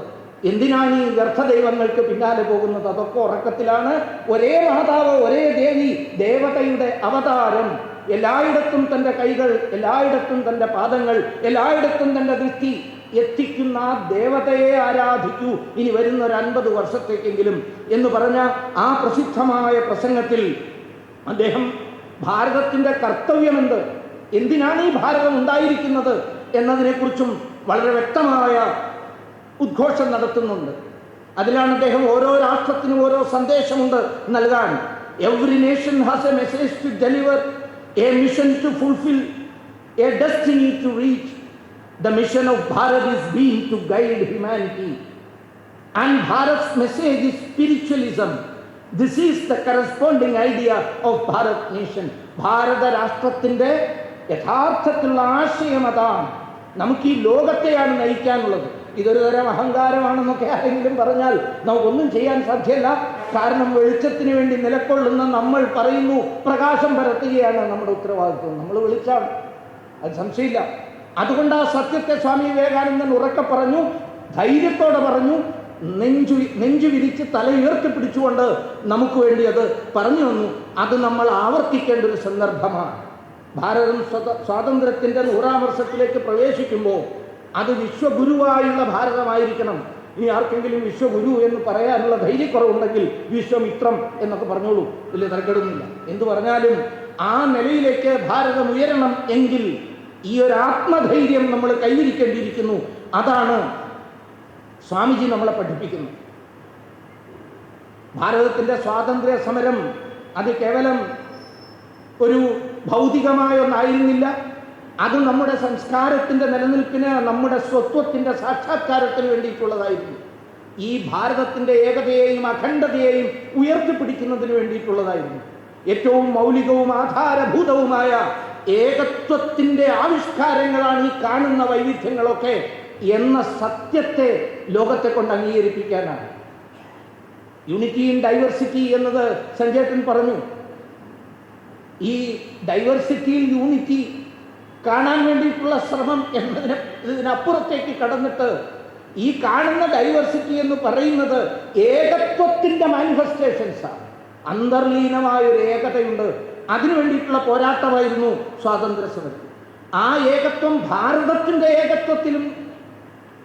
എന്തിനാണ് ഈ വ്യർത്ഥ ദൈവങ്ങൾക്ക് പിന്നാലെ പോകുന്നത്? അതൊക്കെ ഉറക്കത്തിലാണ്. ഒരേ മാതാവ്, ഒരേ ദേവി, ദേവതയുടെ അവതാരം. എല്ലായിടത്തും തൻ്റെ കൈകൾ, എല്ലായിടത്തും തൻ്റെ പാദങ്ങൾ, എല്ലായിടത്തും തൻ്റെ ദൃഷ്ടി എത്തിക്കുന്ന ആ ദേവതയെ ആരാധിക്കൂ ഇനി വരുന്ന ഒരു 50 വർഷത്തേക്കെങ്കിലും എന്ന് പറഞ്ഞ ആ പ്രസിദ്ധമായ പ്രസംഗത്തിൽ അദ്ദേഹം ഭാരതത്തിൻ്റെ കർത്തവ്യമെന്ത്, എന്തിനാണ് ഈ ഭാരതം ഉണ്ടായിരിക്കുന്നത് എന്നതിനെക്കുറിച്ചും വളരെ വ്യക്തമായ ഉദ്ഘോഷം നടത്തുന്നുണ്ട്. അതിലാണ് അദ്ദേഹം ഓരോ രാഷ്ട്രത്തിനും ഓരോ സന്ദേശമുണ്ട് നൽകാൻ. Every nation has a message to deliver, a mission to fulfil, a destiny to reach. The mission of Bharat is being to guide humanity. And Bharat's message is spiritualism. This is the corresponding idea of Bharat nation. ഭാരത രാഷ്ട്രത്തിൻ്റെ യഥാർത്ഥത്തിലുള്ള ആശയം അതാണ്. നമുക്ക് ഈ ലോകത്തെയാണ് നയിക്കാനുള്ളത്. ഇതൊരു തരം അഹങ്കാരമാണെന്നൊക്കെ ആരെങ്കിലും പറഞ്ഞാൽ നമുക്കൊന്നും ചെയ്യാൻ സാധ്യമല്ല. കാരണം വെളിച്ചത്തിന് വേണ്ടി നിലകൊള്ളുന്ന നമ്മൾ പറയുന്നു പ്രകാശം പരത്തുകയാണ് നമ്മുടെ ഉത്തരവാദിത്വം. നമ്മൾ വിളിച്ചാണ്, അത് സംശയമില്ല. അതുകൊണ്ട് ആ സത്യത്തെ സ്വാമി വിവേകാനന്ദൻ ഉറക്കെ പറഞ്ഞു, ധൈര്യത്തോടെ പറഞ്ഞു, നെഞ്ചു വിരിച്ച് തല ഉയർത്തിപ്പിടിച്ചുകൊണ്ട് നമുക്ക് വേണ്ടി അത് പറഞ്ഞു തന്നു. അത് നമ്മൾ ആവർത്തിക്കേണ്ട ഒരു സന്ദർഭമാണ്. ഭാരതം സ്വാതന്ത്ര്യത്തിൻ്റെ 100ാം വർഷത്തിലേക്ക് പ്രവേശിക്കുമ്പോൾ അത് വിശ്വഗുരുവായുള്ള ഭാരതമായിരിക്കണം. ഇനി ആർക്കെങ്കിലും വിശ്വഗുരു എന്ന് പറയാനുള്ള ധൈര്യക്കുറവുണ്ടെങ്കിൽ വിശ്വമിത്രം എന്നൊക്കെ പറഞ്ഞോളൂ, വലിയ തരക്കേടൊന്നുമില്ല. എന്തു പറഞ്ഞാലും ആ നിലയിലേക്ക് ഭാരതം ഉയരണം എങ്കിൽ ഈ ഒരു ആത്മധൈര്യം നമ്മൾ കൈവരിക്കേണ്ടിയിരിക്കുന്നു. അതാണ് സ്വാമിജി നമ്മളെ പഠിപ്പിക്കുന്നത്. ഭാരതത്തിൻ്റെ സ്വാതന്ത്ര്യ സമരം അത് കേവലം ഒരു ഭൗതികമായ ഒന്നായിരുന്നില്ല. അത് നമ്മുടെ സംസ്കാരത്തിൻ്റെ നിലനിൽപ്പിന്, നമ്മുടെ സ്വത്വത്തിൻ്റെ സാക്ഷാത്കാരത്തിന് വേണ്ടിയിട്ടുള്ളതായിരുന്നു. ഈ ഭാരതത്തിൻ്റെ ഏകതയെയും അഖണ്ഡതയെയും ഉയർത്തിപ്പിടിക്കുന്നതിന് വേണ്ടിയിട്ടുള്ളതായിരുന്നു. ഏറ്റവും മൗലികവും ആധാരഭൂതവുമായ ഏകത്വത്തിൻ്റെ ആവിഷ്കാരങ്ങളാണ് ഈ കാണുന്ന വൈവിധ്യങ്ങളൊക്കെ എന്ന സത്യത്തെ ലോകത്തെ കൊണ്ട് അംഗീകരിപ്പിക്കാനാണ്. യൂണിറ്റി ഇൻ ഡൈവേഴ്സിറ്റി എന്നത് സഞ്ജേട്ടൻ പറഞ്ഞു. ഈ ഡൈവേഴ്സിറ്റിയിൽ യൂണിറ്റി കാണാൻ വേണ്ടിയിട്ടുള്ള ശ്രമം ഇതിനപ്പുറത്തേക്ക് കടന്നിട്ട് ഈ കാണുന്ന ഡൈവേഴ്സിറ്റി എന്ന് പറയുന്നത് ഏകത്വത്തിൻ്റെ മാനിഫെസ്റ്റേഷൻസാണ്. അന്തർലീനമായൊരു ഏകതയുണ്ട്. അതിനു വേണ്ടിയിട്ടുള്ള പോരാട്ടമായിരുന്നു സ്വാതന്ത്ര്യ സമരം. ആ ഏകത്വം ഭാരതത്തിൻ്റെ ഏകത്വത്തിലും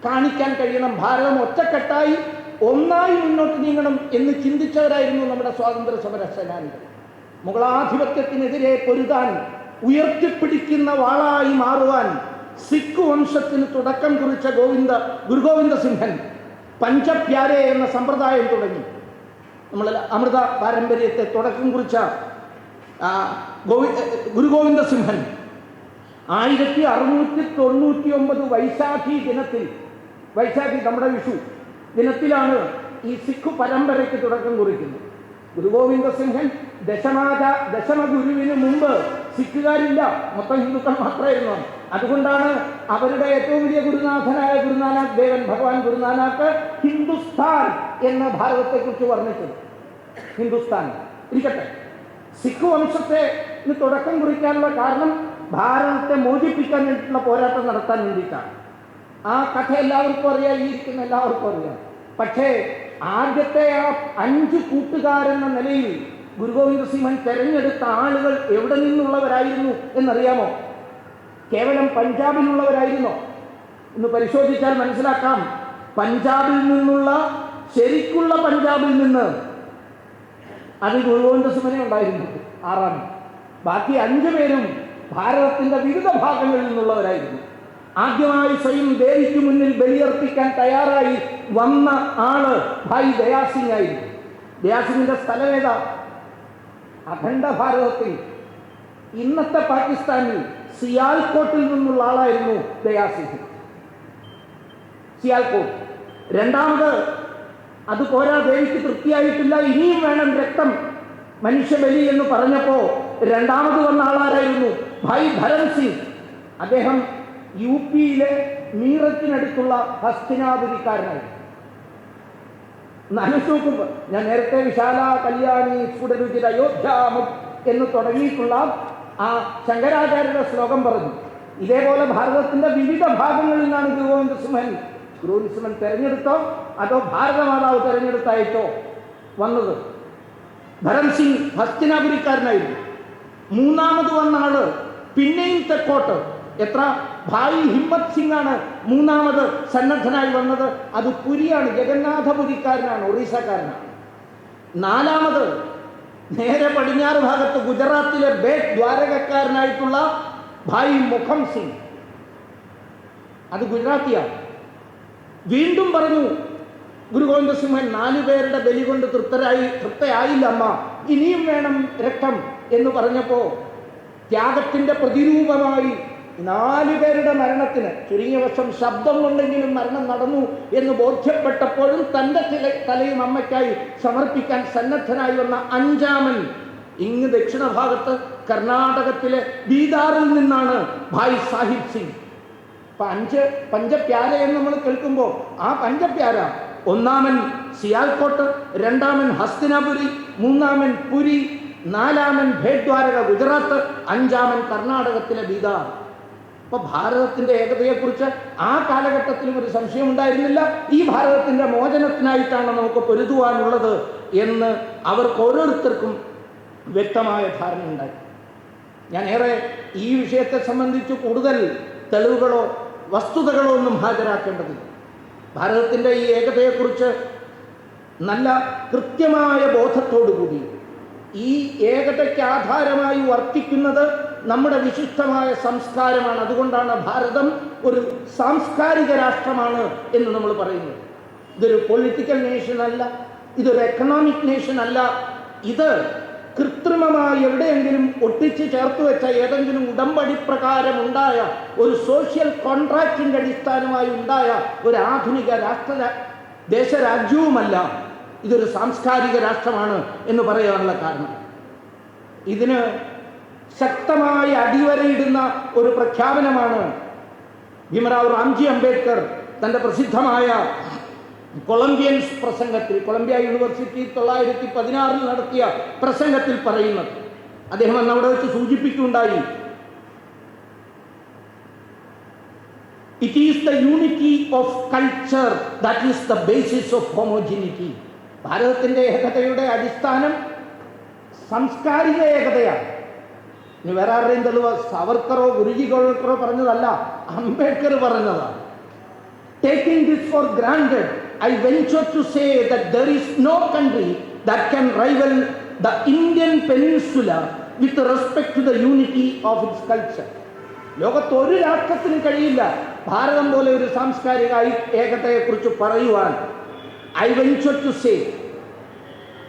കാണിക്കാൻ കഴിയണം. ഭാരതം ഒറ്റക്കെട്ടായി ഒന്നായി മുന്നോട്ട് നീങ്ങണം എന്ന് ചിന്തിച്ചവരായിരുന്നു നമ്മുടെ സ്വാതന്ത്ര്യ സമര സേനാനികൾ. മുഗളാധിപത്യത്തിനെതിരെ പൊരുതാൻ, ഉയർത്തിപ്പിടിക്കുന്ന വാളായി മാറുവാൻ സിഖ് വംശത്തിന് തുടക്കം കുറിച്ച ഗുരുഗോവിന്ദ സിംഹൻ പഞ്ചപ്യാരെ എന്ന സമ്പ്രദായം തുടങ്ങി. നമ്മൾ അമൃത പാരമ്പര്യത്തെ തുടക്കം കുറിച്ച ഗുരുഗോവിന്ദ സിംഹൻ 1699 വൈശാഖി ദിനത്തിൽ, വൈശാഖി നമ്മുടെ വിഷു ദിനത്തിലാണ് ഈ സിഖ് പരമ്പരയ്ക്ക് തുടക്കം കുറിക്കുന്നത്. ഗുരുഗോവിന്ദ സിംഹൻ ദശമഗുരുവിന് മുമ്പ് സിഖുകാരില്ല, മൊത്തം ഹിന്ദുക്കൾ മാത്രമായിരുന്നു. അതുകൊണ്ടാണ് അവരുടെ ഏറ്റവും വലിയ ഗുരുനാഥനായ ഗുരുനാനാക്ക് ദേവൻ, ഭഗവാൻ ഗുരുനാനാക്ക് ഹിന്ദുസ്ഥാൻ എന്ന ഭാരതത്തെക്കുറിച്ച് വർണ്ണിച്ചത്. ഹിന്ദുസ്ഥാൻ ഇരിക്കട്ടെ. സിഖ് വംശത്തെ തുടക്കം കുറിക്കാനുള്ള കാരണം ഭാരതത്തെ മോചിപ്പിക്കാൻ വേണ്ടിയിട്ടുള്ള പോരാട്ടം നടത്താൻ വേണ്ടിയിട്ടാണ്. ആ കഥ എല്ലാവർക്കും അറിയാം, ഈ ഇരിക്കുന്ന എല്ലാവർക്കും അറിയാം. പക്ഷേ ആദ്യത്തെ ആ 5 കൂട്ടുകാരെന്ന നിലയിൽ ഗുരുഗോവിന്ദ സിംഹൻ തെരഞ്ഞെടുത്ത ആളുകൾ എവിടെ നിന്നുള്ളവരായിരുന്നു എന്നറിയാമോ? കേവലം പഞ്ചാബിൽ നിന്നുള്ളവരായിരുന്നോ? ഇന്ന് പരിശോധിച്ചാൽ മനസ്സിലാക്കാം. പഞ്ചാബിൽ നിന്നുള്ള, ശരിക്കുള്ള പഞ്ചാബിൽ നിന്ന് അത് ഗുരുഗോവിന്ദ സിംഹനെ ഉണ്ടായിരുന്നു 6. ബാക്കി 5 പേരും ഭാരതത്തിൻ്റെ വിവിധ ഭാഗങ്ങളിൽ നിന്നുള്ളവരായിരുന്നു. ആദ്യമായി സ്വയം ദേവിക്ക് മുന്നിൽ ബലിയർപ്പിക്കാൻ തയ്യാറായി വന്ന ആള് ഭായ് ദയാസിംഗ് ആയിരുന്നു. ദയാസിംഗിന്റെ സ്ഥലം ഏതാ? അഖണ്ഡ ഭാരതത്തിൽ ഇന്നത്തെ പാകിസ്ഥാനിൽ സിയാൽകോട്ടിൽ നിന്നുള്ള ആളായിരുന്നു ദയാസിംഗ്. സിയാൽകോട്ട്. രണ്ടാമത് അതുപോരാ, ദേവിക്ക് തൃപ്തിയായിട്ടില്ല, ഇനിയും വേണം രക്തം, മനുഷ്യബലി എന്ന് പറഞ്ഞപ്പോ രണ്ടാമത് വന്ന ആളാരായിരുന്നു? ഭായ് ധരൺ സിംഗ്. അദ്ദേഹം UP-യിലെ മീററ്റിനടുത്തുള്ള ഹസ്തിനാപുരിക്കാരനായിരുന്നു. നോക്കുമ്പോൾ ഞാൻ നേരത്തെ വിശാല കല്യാണി സ്ഫുടരുചിര അയോധ്യാമ എന്ന് തുടങ്ങിയിട്ടുള്ള ആ ശങ്കരാചാര്യരുടെ ശ്ലോകം പറഞ്ഞു. ഇതേപോലെ ഭാരതത്തിന്റെ വിവിധ ഭാഗങ്ങളിൽ നിന്നാണ് ഗുരുഗോവിന്ദസിംഹൻ തെരഞ്ഞെടുത്തോ അതോ ഭാരതമാതാവ് തെരഞ്ഞെടുത്തായിട്ടോ വന്നത്? ധരൺ സിംഗ് ഹസ്തിനാപുരിക്കാരനായിരുന്നു. മൂന്നാമത് വന്ന ആള് പിന്നെയും തെക്കോട്ട്, എത്ര? ഭായ് ഹിമ്മത് സിംഗ് ആണ് മൂന്നാമത് സന്നദ്ധനായി വന്നത്. അത് പുരിയാണ്, ജഗന്നാഥപുരിക്കാരനാണ്, ഒറീസക്കാരനാണ്. നാലാമത് നേരെ പടിഞ്ഞാറ് ഭാഗത്ത് ഗുജറാത്തിലെ ബേട്ട് ദ്വാരകക്കാരനായിട്ടുള്ള ഭായ് മുഖം സിംഗ്, അത് ഗുജറാത്തിയാണ്. വീണ്ടും പറഞ്ഞു ഗുരുഗോവിന്ദസിംഹൻ, 4 പേരുടെ ബലി കൊണ്ട് തൃപ്തയായില്ല അമ്മ, ഇനിയും വേണം രക്തം എന്ന് പറഞ്ഞപ്പോ ത്യാഗത്തിന്റെ പ്രതിരൂപമായി 4 പേരുടെ മരണത്തിന്, ചുരുങ്ങിയ വർഷം ശബ്ദം കൊണ്ടെങ്കിലും മരണം നടന്നു എന്ന് ബോധ്യപ്പെട്ടപ്പോഴും തന്റെ തലയും അമ്മയ്ക്കായി സമർപ്പിക്കാൻ സന്നദ്ധനായി വന്ന 5-ാമൻ ഇങ്ങ് ദക്ഷിണ ഭാഗത്ത് കർണാടകത്തിലെ ബീദാറിൽ നിന്നാണ് ഭായ് സാഹിബ് സിംഗ്. അപ്പൊ 5 പഞ്ചപ്യാര എന്ന് നമ്മൾ കേൾക്കുമ്പോൾ ആ പഞ്ചപ്യാര, 1-ാമൻ സിയാൽകോട്ട്, 2-ാമൻ ഹസ്തിനാപുരി, 3-ാമൻ പുരി, 4-ാമൻ ഭേദ്വാരക ഗുജറാത്ത്, 5-ാമൻ കർണാടകത്തിലെ ബീദാർ. അപ്പൊ ഭാരതത്തിന്റെ ഏകതയെക്കുറിച്ച് ആ കാലഘട്ടത്തിലും ഒരു സംശയം ഉണ്ടായിരുന്നില്ല. ഈ ഭാരതത്തിന്റെ മോചനത്തിനായിട്ടാണ് നമുക്ക് പൊരുതുവാനുള്ളത് എന്ന് അവർക്ക് ഓരോരുത്തർക്കും വ്യക്തമായ ധാരണയുണ്ടായി. ഞാൻ ഏറെ ഈ വിഷയത്തെ സംബന്ധിച്ച് കൂടുതൽ തെളിവുകളോ വസ്തുതകളോ ഒന്നും ഹാജരാക്കേണ്ടതില്ല. ഭാരതത്തിന്റെ ഈ ഏകതയെക്കുറിച്ച് നല്ല കൃത്യമായ ബോധത്തോടുകൂടി ഈ ഏകതയ്ക്ക് ആധാരമായി വർത്തിക്കുന്നത് നമ്മുടെ വിശിഷ്ടമായ സംസ്കാരമാണ്. അതുകൊണ്ടാണ് ഭാരതം ഒരു സാംസ്കാരിക രാഷ്ട്രമാണ് എന്ന് നമ്മൾ പറയുന്നത്. ഇതൊരു പൊളിറ്റിക്കൽ നേഷൻ അല്ല, ഇതൊരു എക്കണോമിക് നേഷൻ അല്ല. ഇത് കൃത്രിമമായി എവിടെയെങ്കിലും ഒട്ടിച്ച് ചേർത്ത് വെച്ച ഏതെങ്കിലും ഉടമ്പടി പ്രകാരം ഉണ്ടായ ഒരു സോഷ്യൽ കോൺട്രാക്റ്റിന്റെ അടിസ്ഥാനമായി ഉണ്ടായ ഒരു ആധുനിക ദേശരാജ്യവുമല്ല. ഇതൊരു സാംസ്കാരിക രാഷ്ട്രമാണ് എന്ന് പറയാനുള്ള കാരണം, ഇതിന് ശക്തമായി അടിവരയിടുന്ന ഒരു പ്രഖ്യാപനമാണ് ഭീമറാവ് റാംജി അംബേദ്കർ തൻ്റെ പ്രസിദ്ധമായ കൊളംബിയൻസ് പ്രസംഗത്തിൽ, കൊളംബിയ യൂണിവേഴ്സിറ്റി 1916 നടത്തിയ പ്രസംഗത്തിൽ പറയുന്നത്. അദ്ദേഹം അന്ന് അവിടെ വെച്ച് സൂചിപ്പിക്കുകയുണ്ടായി, it is the unity of culture that is the basis of homogeneity. ഭാരതത്തിന്റെ ഏകതയുടെ അടിസ്ഥാനം സാംസ്കാരിക ഏകതയാണ്. ഇനി വേറെ ആരുടെയും തെളിവ് സാവർക്കറോ ഗുരുജികളോ പറഞ്ഞതല്ല, അംബേദ്കർ പറഞ്ഞതാണ്. Taking this four granted, I venture to say that there is no country that can rival the Indian peninsula with respect to the unity of its culture. ലോകത്ത് ഒരു രാഷ്ട്രത്തിനും കഴിയില്ല ഭാരതം പോലെ ഒരു സാംസ്കാരിക ഏകതയെക്കുറിച്ച് പറയുവാൻ. I venture to say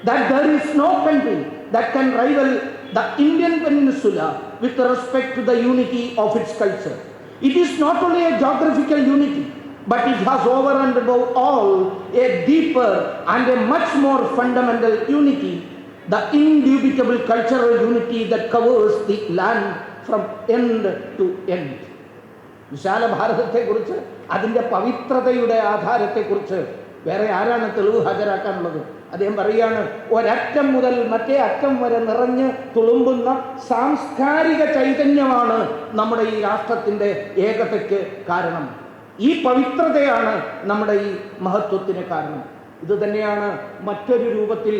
that there is no country that can rival the Indian peninsula with respect to the unity of its culture. It is not only a geographical unity, but it has over and above all a deeper and a much more fundamental unity, the indubitable cultural unity that covers the land from end to end. വിശാല ഭാരതത്തെക്കുറിച്ച്, അതിൻ്റെ പവിത്രതയുടെ ആധാരത്തെക്കുറിച്ച് വേറെ ആരാണ് തെളിവ് ഹാജരാക്കാനുള്ളത്? അദ്ദേഹം പറയുകയാണ്, ഒരറ്റം മുതൽ മറ്റേ അറ്റം വരെ നിറഞ്ഞ് തുളുമ്പുന്ന സാംസ്കാരിക ചൈതന്യമാണ് നമ്മുടെ ഈ രാഷ്ട്രത്തിൻ്റെ ഏകതയ്ക്ക് കാരണം. ഈ പവിത്രതയാണ് നമ്മുടെ ഈ മഹത്വത്തിന് കാരണം. ഇത് തന്നെയാണ് മറ്റൊരു രൂപത്തിൽ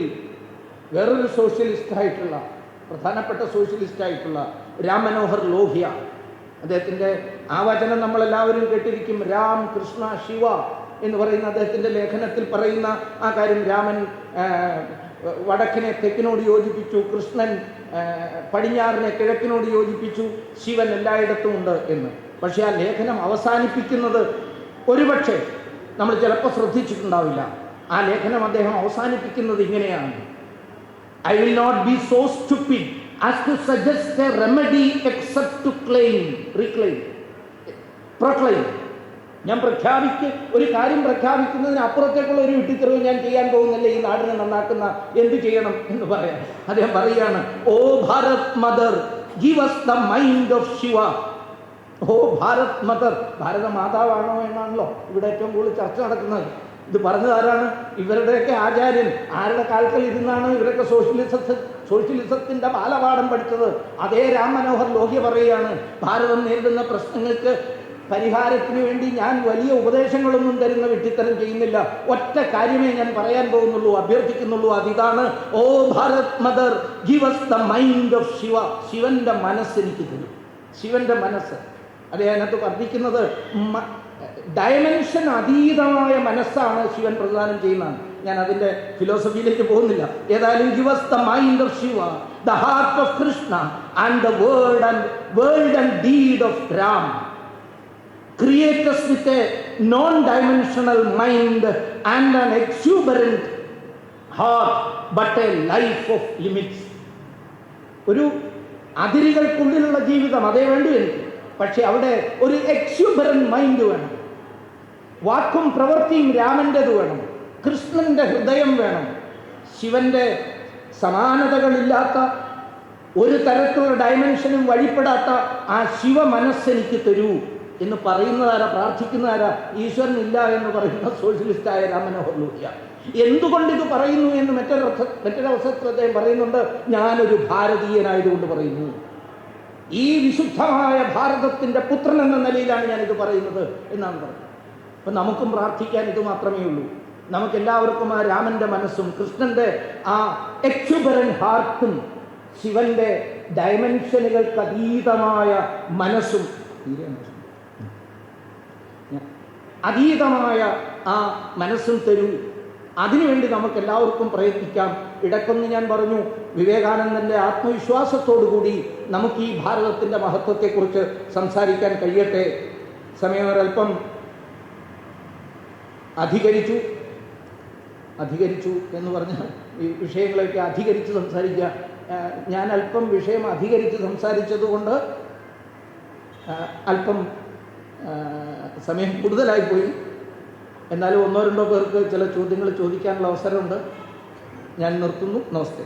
വേറൊരു സോഷ്യലിസ്റ്റായിട്ടുള്ള, പ്രധാനപ്പെട്ട സോഷ്യലിസ്റ്റായിട്ടുള്ള രാം മനോഹർ ലോഹ്യ, അദ്ദേഹത്തിൻ്റെ ആ വചനം നമ്മളെല്ലാവരും കേട്ടിരിക്കും. രാം കൃഷ്ണ ശിവ എന്ന് പറയുന്ന അദ്ദേഹത്തിൻ്റെ ലേഖനത്തിൽ പറയുന്ന ആ കാര്യം, രാമൻ വടക്കിനെ തെക്കിനോട് യോജിപ്പിച്ചു, കൃഷ്ണൻ പടിഞ്ഞാറിനെ കിഴക്കിനോട് യോജിപ്പിച്ചു, ശിവൻ എല്ലായിടത്തും ഉണ്ട് എന്ന്. പക്ഷെ ആ ലേഖനം അവസാനിപ്പിക്കുന്നത് ഒരുപക്ഷെ നമ്മൾ ചിലപ്പോൾ ശ്രദ്ധിച്ചിട്ടുണ്ടാവില്ല. ആ ലേഖനം അദ്ദേഹം അവസാനിപ്പിക്കുന്നത് ഇങ്ങനെയാണ്: I will not be so stupid as to suggest a remedy except to proclaim ഞാൻ ഒരു കാര്യം പ്രഖ്യാപിക്കുന്നതിന് അപ്പുറത്തേക്കുള്ള ഒരു വിട്ടിത്തെറിവ് ഞാൻ ചെയ്യാൻ പോകുന്നില്ല. ഈ നാടിനെ നന്നാക്കുന്ന എന്ത് ചെയ്യണം എന്ന് പറയാം. അദ്ദേഹം പറയുകയാണ്, O Bharat mother give us the mind of Shiva. O Bharat mother, Bharata മാതാവാണോ എന്നാണല്ലോ ഇവിടെ ഏറ്റവും കൂടുതൽ ചർച്ച നടക്കുന്നത്. ഇത് പറഞ്ഞത് ആരാണ്? ഇവരുടെയൊക്കെ ആചാര്യൻ. ആരുടെ കാൽക്കൽ ഇരുന്നാണ് ഇവരൊക്കെ സോഷ്യലിസത്തിന്റെ ബാലപാഠം പഠിച്ചത്? അതേ രാം മനോഹർ ലോഹ്യ പറയുകയാണ്, ഭാരതം നേരിടുന്ന പ്രശ്നങ്ങൾക്ക് പരിഹാരത്തിന് വേണ്ടി ഞാൻ വലിയ ഉപദേശങ്ങളൊന്നും തരുന്ന വിട്ടിത്തരം ചെയ്യുന്നില്ല. ഒറ്റ കാര്യമേ ഞാൻ പറയാൻ പോകുന്നുള്ളൂ, അഭ്യർത്ഥിക്കുന്നുള്ളൂ. അതിതാണ്, O Bharat mother give us the mind of Shiva. ശിവന്റെ മനസ്സ് എനിക്ക് തരും. ശിവന്റെ മനസ്സ്. അത് അതിനകത്ത് വർദ്ധിക്കുന്നത് ഡയമെൻഷൻ അതീതമായ മനസ്സാണ് ശിവൻ പ്രദാനം ചെയ്യുന്നതാണ്. ഞാൻ അതിന്റെ ഫിലോസഫിയിലേക്ക് പോകുന്നില്ല. ഏതായാലും give us the mind of Shiva, the heart of Krishna and the word and deed of Ram. Create us with a non-dimensional mind and an exuberant heart, but a life of limits. ഒരു അതിരുകൾക്കുള്ളിലുള്ള ജീവിതം അതേ വേണ്ടു എനിക്ക്. പക്ഷെ അവിടെ ഒരു എക്സ്യൂബറന്റ് മൈൻഡ് വേണം. വാക്കും പ്രവൃത്തിയും രാമൻ്റെത് വേണം. കൃഷ്ണന്റെ ഹൃദയം വേണം. ശിവന്റെ സമാനതകളില്ലാത്ത ഒരു തരത്തിലുള്ള ഡയമെൻഷനും വഴിപ്പെടാത്ത ആ ശിവ മനസ്സെനിക്ക് തരൂ എന്ന് പറയുന്നതാരാ? പ്രാർത്ഥിക്കുന്നതാരാ? ഈശ്വരനില്ല എന്ന് പറയുന്ന സോഷ്യലിസ്റ്റായ രാം മനോഹർ ലോഹ്യ. എന്തുകൊണ്ടിത് പറയുന്നു എന്ന് മറ്റൊരവസരത്തിൽ അദ്ദേഹം പറയുന്നുണ്ട്, ഞാനൊരു ഭാരതീയനായതുകൊണ്ട് പറയുന്നു. ഈ വിശുദ്ധമായ ഭാരതത്തിൻ്റെ പുത്രൻ എന്ന നിലയിലാണ് ഞാനിത് പറയുന്നത് എന്നാണ് പറയുന്നത്. അപ്പം നമുക്കും പ്രാർത്ഥിക്കാൻ ഇത് മാത്രമേ ഉള്ളൂ. നമുക്കെല്ലാവർക്കും ആ രാമൻ്റെ മനസ്സും കൃഷ്ണൻ്റെ ആ എക്സ്യൂബറൻ ഹാർട്ടും ശിവന്റെ ഡയമെൻഷനുകൾക്ക് അതീതമായ മനസ്സും അതീതമായ ആ മനസ്സും തരൂ. അതിനുവേണ്ടി നമുക്ക് എല്ലാവർക്കും പ്രയത്നിക്കാം. ഇടയ്ക്കൊന്ന് ഞാൻ പറഞ്ഞു, വിവേകാനന്ദൻ്റെ ആത്മവിശ്വാസത്തോടുകൂടി നമുക്ക് ഈ ഭാരതത്തിൻ്റെ മഹത്വത്തെക്കുറിച്ച് സംസാരിക്കാൻ കഴിയട്ടെ. സമയം ഒരല്പം അധികരിച്ചു എന്ന് പറഞ്ഞാൽ ഈ വിഷയങ്ങളൊക്കെ അധികരിച്ച് സംസാരിക്കുക. ഞാൻ അല്പം വിഷയം അധികരിച്ച് സംസാരിച്ചതുകൊണ്ട് അല്പം സമയം കൂടുതലായിപ്പോയി. എന്നാലും ഒന്നോ രണ്ടോ പേർക്ക് ചില ചോദ്യങ്ങൾ ചോദിക്കാനുള്ള അവസരമുണ്ട്. ഞാൻ നിർത്തുന്നു. നമസ്തേ.